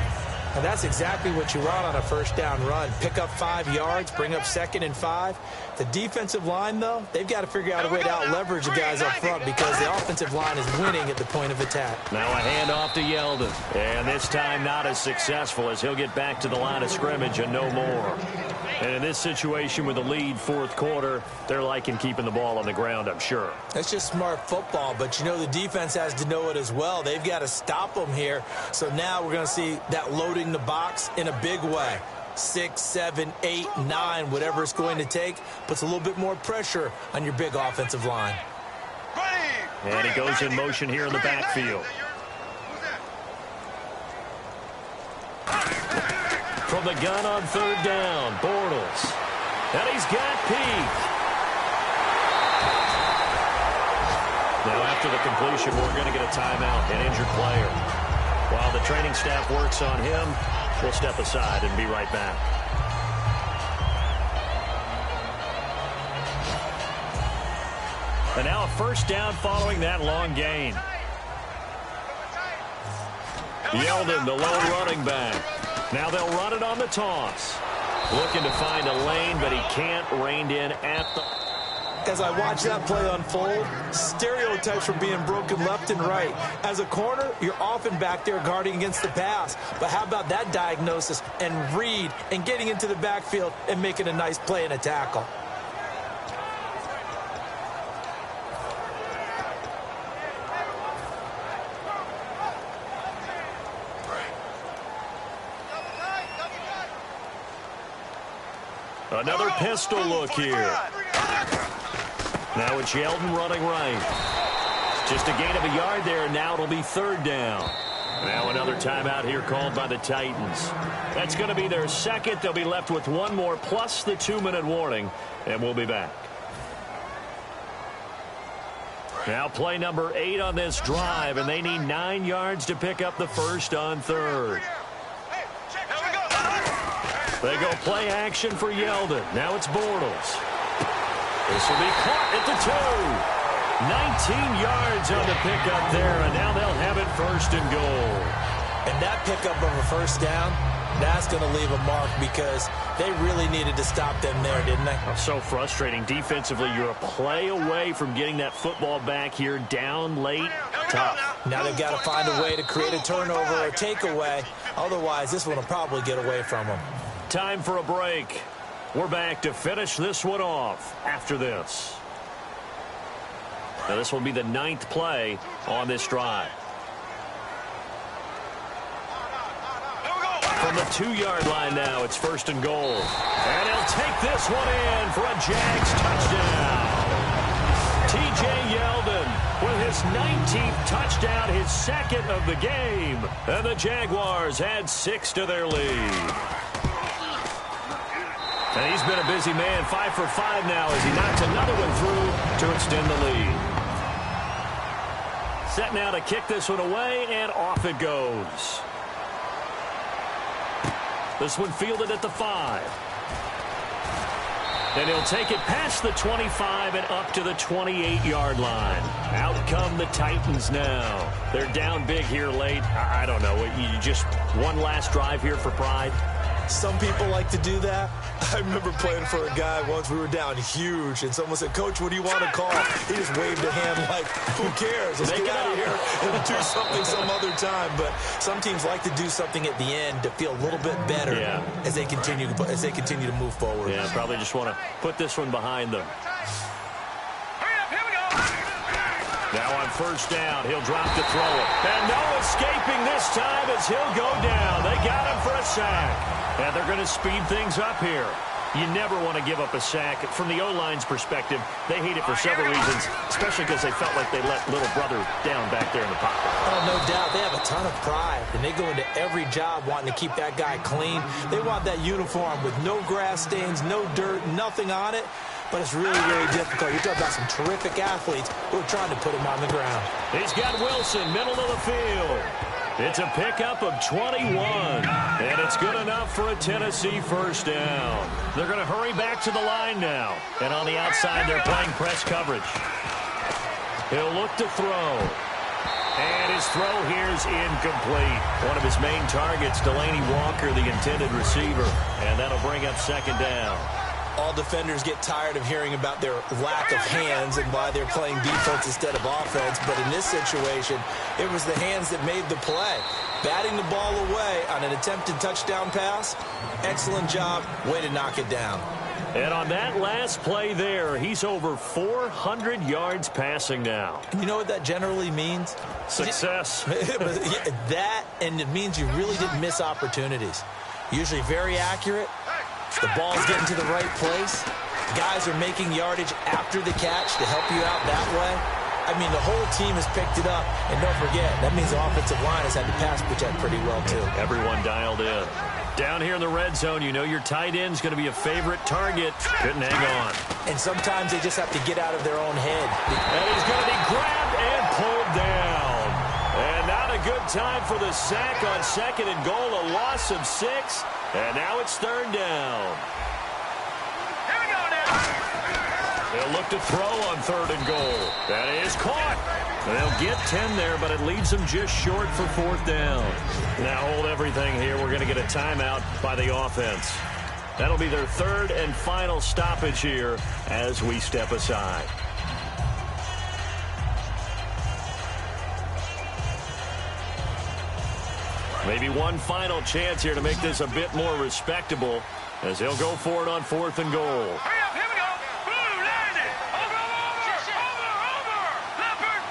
And that's exactly what you want on a first down run. Pick up 5 yards, bring up 2nd and 5. The defensive line, though, they've got to figure out a way to out-leverage the guys up front because the offensive line is winning at the point of attack. Now a handoff to Yeldon. And this time not as successful as he'll get back to the line of scrimmage and no more. And in this situation with the lead fourth quarter, they're liking keeping the ball on the ground, I'm sure. That's just smart football, but you know the defense has to know it as well. They've got to stop them here. So now we're going to see that loading the box in a big way. 6, 7, 8, 9, whatever it's going to take, puts a little bit more pressure on your big offensive line. And he goes in motion here in the backfield. From the gun on 3rd down, Bortles. And he's got Peake. Now after the completion, we're going to get a timeout, an injured player. While the training staff works on him, we'll step aside and be right back. And now a first down following that long gain. Yeldon, the lone running back. Now they'll run it on the toss. Looking to find a lane, but he can't. Reined in at the... As I watch that play unfold, stereotypes were being broken left and right. As a corner, you're often back there guarding against the pass. But how about that diagnosis and read and getting into the backfield and making a nice play and a tackle? Another pistol look here. Now it's Yeldon running right. Just a gain of a yard there, and now it'll be 3rd down. Now another timeout here called by the Titans. That's going to be their second. They'll be left with one more plus the 2-minute warning, and we'll be back. Now play number 8 on this drive, and they need 9 yards to pick up the first on 3rd. They go play action for Yeldon. Now it's Bortles. This will be caught at the 2. 19 yards on the pickup there, and now they'll have it 1st and goal. And that pickup of a 1st down, that's going to leave a mark because they really needed to stop them there, didn't they? So frustrating. Defensively, you're a play away from getting that football back here down late. Tough. Now they've got to find a way to create a turnover or takeaway. Otherwise, this one will probably get away from them. Time for a break. We're back to finish this one off after this. Now this will be the 9th play on this drive. From the 2-yard line now, it's 1st and goal. And he'll take this one in for a Jags touchdown. T.J. Yeldon with his 19th touchdown, his 2nd of the game. And the Jaguars add 6 to their lead. And he's been a busy man, 5 for 5 now as he knocks another one through to extend the lead. Set now to kick this one away, and off it goes. This one fielded at the 5. And he'll take it past the 25 and up to the 28-yard line. Out come the Titans now. They're down big here late. I don't know. You just one last drive here for pride. Some people like to do that. I remember playing for a guy once. We were down huge, and someone said, "Coach, what do you want to call?" He just waved a hand like, "Who cares? Let's get out of here and do something some other time." But some teams like to do something at the end to feel a little bit better as they continue to move forward. Yeah, probably just want to put this one behind them. Now on 1st down, he'll drop to throw it. And no escaping this time as he'll go down. They got him for a sack. And they're going to speed things up here. You never want to give up a sack. From the O-line's perspective, they hate it for several reasons, especially because they felt like they let little brother down back there in the pocket. Oh, no doubt. They have a ton of pride, and they go into every job wanting to keep that guy clean. They want that uniform with no grass stains, no dirt, nothing on it. But it's really, really difficult. You're talking about some terrific athletes who are trying to put him on the ground. He's got Wilson, middle of the field. It's a pickup of 21, and it's good enough for a Tennessee 1st down. They're going to hurry back to the line now. And on the outside, they're playing press coverage. He'll look to throw. And his throw here is incomplete. One of his main targets, Delaney Walker, the intended receiver. And that'll bring up 2nd down. All defenders get tired of hearing about their lack of hands and why they're playing defense instead of offense. But in this situation, it was the hands that made the play. Batting the ball away on an attempted touchdown pass. Excellent job. Way to knock it down. And on that last play there, he's over 400 yards passing now. And you know what that generally means? Success. That, and it means you really didn't miss opportunities. Usually very accurate. The ball's getting to the right place. Guys are making yardage after the catch to help you out that way. I mean, the whole team has picked it up. And don't forget, that means the offensive line has had to pass protect pretty well, too. Everyone dialed in. Down here in the red zone, you know your tight end's going to be a favorite target. Couldn't hang on. And sometimes they just have to get out of their own head. And he's going to be grabbed and pulled down. And not a good time for the sack on 2nd and goal, a loss of 6. And now it's 3rd down. Here we go now. They'll look to throw on 3rd and goal. That is caught. They'll get 10 there, but it leaves them just short for 4th down. Now hold everything here. We're going to get a timeout by the offense. That'll be their third and final stoppage here as we step aside. Maybe one final chance here to make this a bit more respectable as they'll go for it on 4th and goal. Hurry up, here we go. Blue, line it. Over. Leopard,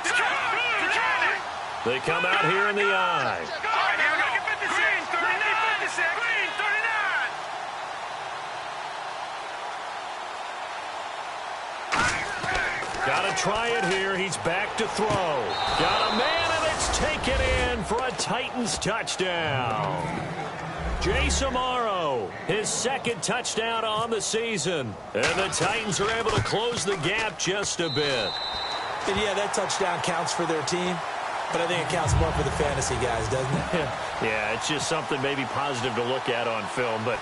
They come out here in the eye. All right, here we go. Green, 39. Green, 39. Gotta try it here. He's back to throw. Got a man, and it's taken in for a Titans touchdown. Jay Samaro, his second touchdown on the season. And the Titans are able to close the gap just a bit. And yeah, that touchdown counts for their team, but I think it counts more for the fantasy guys, doesn't it? Yeah, it's just something maybe positive to look at on film, but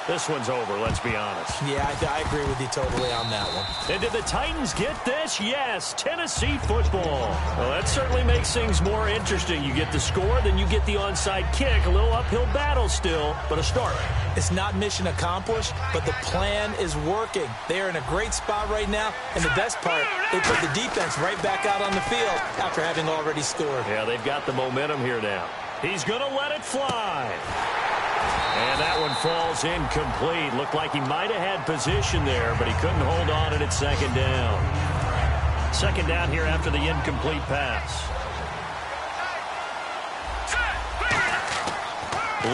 this one's over, let's be honest. Yeah, I agree with you totally on that one. And did the Titans get this? Yes, Tennessee football. Well, that certainly makes things more interesting. You get the score, then you get the onside kick. A little uphill battle still, but a start. It's not mission accomplished, but the plan is working. They are in a great spot right now, and the best part, they put the defense right back out on the field after having already scored. Yeah, they've got the momentum here now. He's going to let it fly. And that one falls incomplete. Looked like he might have had position there, but he couldn't hold on and it's second down. Second down here after the incomplete pass.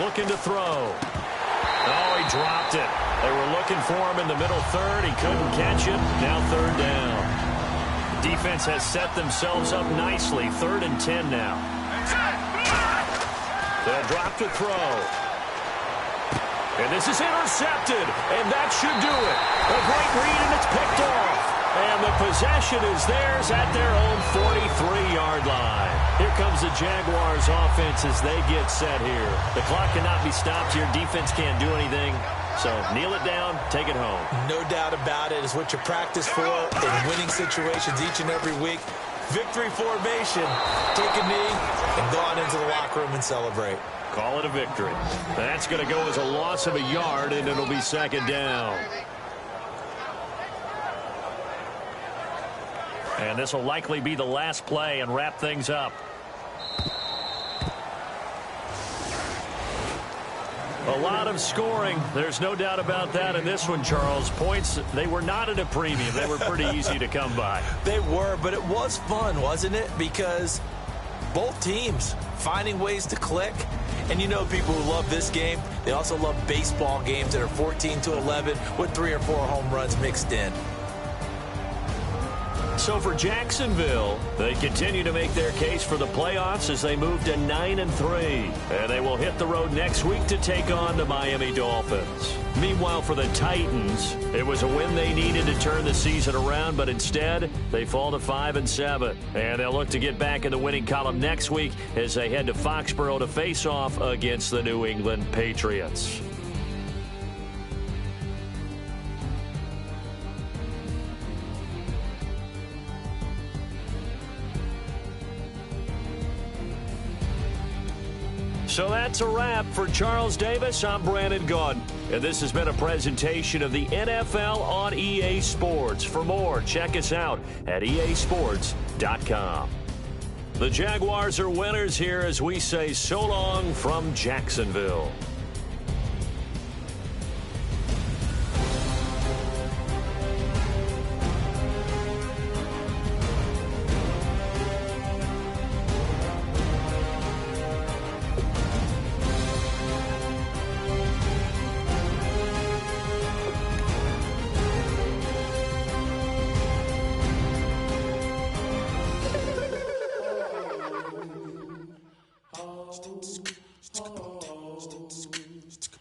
Looking to throw. Oh, he dropped it. They were looking for him in the middle third. He couldn't catch it. Now third down. Defense has set themselves up nicely. 3rd and 10 now. They'll drop to throw. And this is intercepted, and that should do it. A great read, and it's picked off. And the possession is theirs at their own 43-yard line. Here comes the Jaguars offense as they get set here. The clock cannot be stopped here. Defense can't do anything. So kneel it down, take it home. No doubt about it. It's what you practice for in winning situations each and every week. Victory formation. Take a knee and go on into the locker room and celebrate. Call it a victory. That's going to go as a loss of a yard, and it'll be second down. And this will likely be the last play and wrap things up. A lot of scoring. There's no doubt about that in this one, Charles. Points, they were not at a premium. They were pretty easy to come by. They were, but it was fun, wasn't it? Because both teams finding ways to click. And you know people who love this game, they also love baseball games that are 14-11 with 3 or 4 home runs mixed in. So for Jacksonville, they continue to make their case for the playoffs as they move to 9-3. And they will hit the road next week to take on the Miami Dolphins. Meanwhile, for the Titans, it was a win they needed to turn the season around, but instead, they fall to 5-7. And they'll look to get back in the winning column next week as they head to Foxborough to face off against the New England Patriots. So that's a wrap. For Charles Davis, I'm Brandon Gaudin. And this has been a presentation of the NFL on EA Sports. For more, check us out at easports.com. The Jaguars are winners here as we say so long from Jacksonville.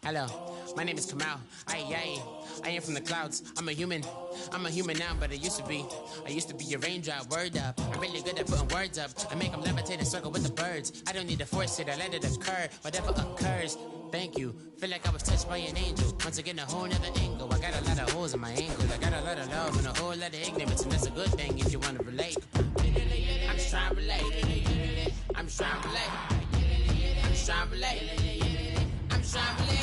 Hello, my name is Kamal. I am from the clouds. I'm a human now, but I used to be a raindrop. Word up, I'm really good at putting words up. I make them levitate and circle with the birds. I don't need to force it, I let it occur. Whatever occurs, thank you. Feel like I was touched by an angel. Once again, a whole nother angle. I got a lot of holes in my ankles. I got a lot of love and a whole lot of ignorance, and that's a good thing if you want to relate. I'm just trying to relate. I'm just trying to relate. I'm just trying to relate. I'm just trying to relate.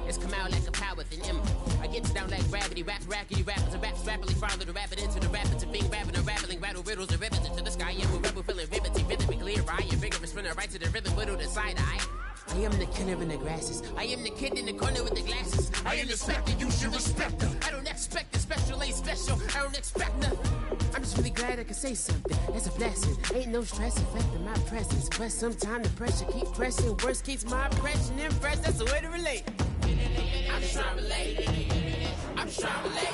It's come out like a power with an M. I get down like gravity, rackety rappers and raps rapidly follow the rapid into the rapid to being rapping and rattling, rattle riddles and rivets into the sky. I'm a rebel feeling rhythmically clear eye and vigorous spinner right to the rhythm, widow the side eye. I am the killer in the grasses. I am the kid in the corner with the glasses. I am the specter, you should respect her. I don't expect the special, ain't special. I don't expect nothing. I'm just really glad I can say something. That's a blessing. Ain't no stress affecting my presence. But sometimes the pressure keep pressing. Worst keeps my impression impressed. That's the way to relate. I'm just trying to relate. I'm just trying to relate.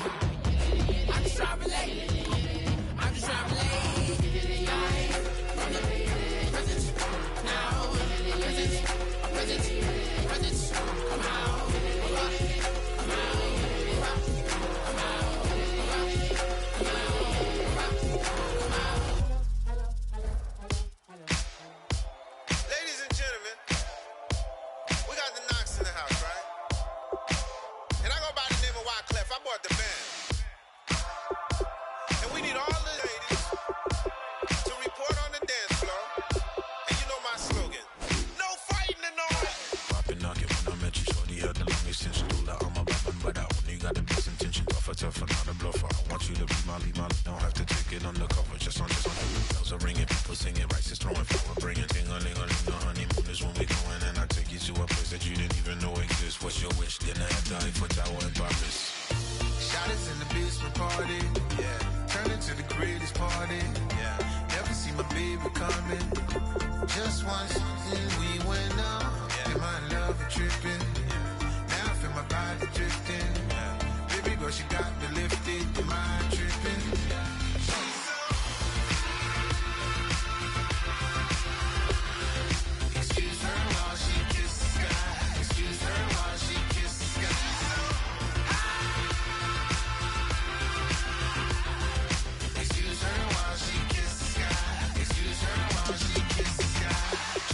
I'm just trying to relate. I'm just trying to relate. From the present, now, present, present, come out, come out, come out, come out. Ladies and gentlemen, we got the Knox in the house, right? And I go by the name of Wyclef. I bought the band. And we need all the ladies to report on the dance floor. And you know my slogan. No fighting in no way. I've been knocking when I met you, shorty had the longest tension. Do that, I'm a rapping, but I only got the best intention. Tougher, not a bluffer. I want you to be my lead, don't have to take it undercover. Just on the bells are ringing, people singing, rice is throwing flower, bringing ting-a-ling-a-ling. The honeymoon is when we going, and I take you to a place that you didn't even know exists. What's your wish? Then I have to Eiffel Tower in Paris. Shot us in the basement party, yeah. Turn into the greatest party, yeah. Never see my baby coming. Just once, then we went up, yeah. And my love a tripping, yeah. Now I feel my body drifting, yeah. Baby girl, she got me lifted, the mind tripping, yeah. Excuse her while she kisses the sky. Excuse her while she kisses the sky. Excuse her while she kisses the sky. Excuse her while she kisses the sky.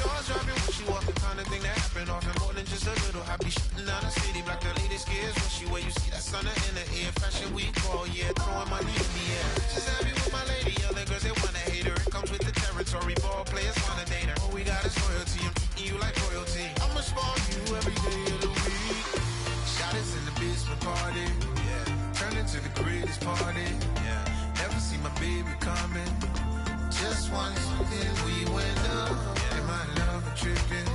Jaws dropping when she walking, kind of thing that happen often. More than just a little happy shooting down the city. Black the latest gears when she wear. You see that sun in the air. Fashion week all year, throwing money in the air. She's happy with my lady. Other girls they wanna hate her. It comes with the territory. Ball players wanna date her. All we got is loyalty. I'm treating you like royalty. I'ma spoil you every day of the week. Shot us in the basement party, yeah. Turn into the greatest party, yeah. Never see my baby coming. Just once, then we went up, yeah. And my love a tripping.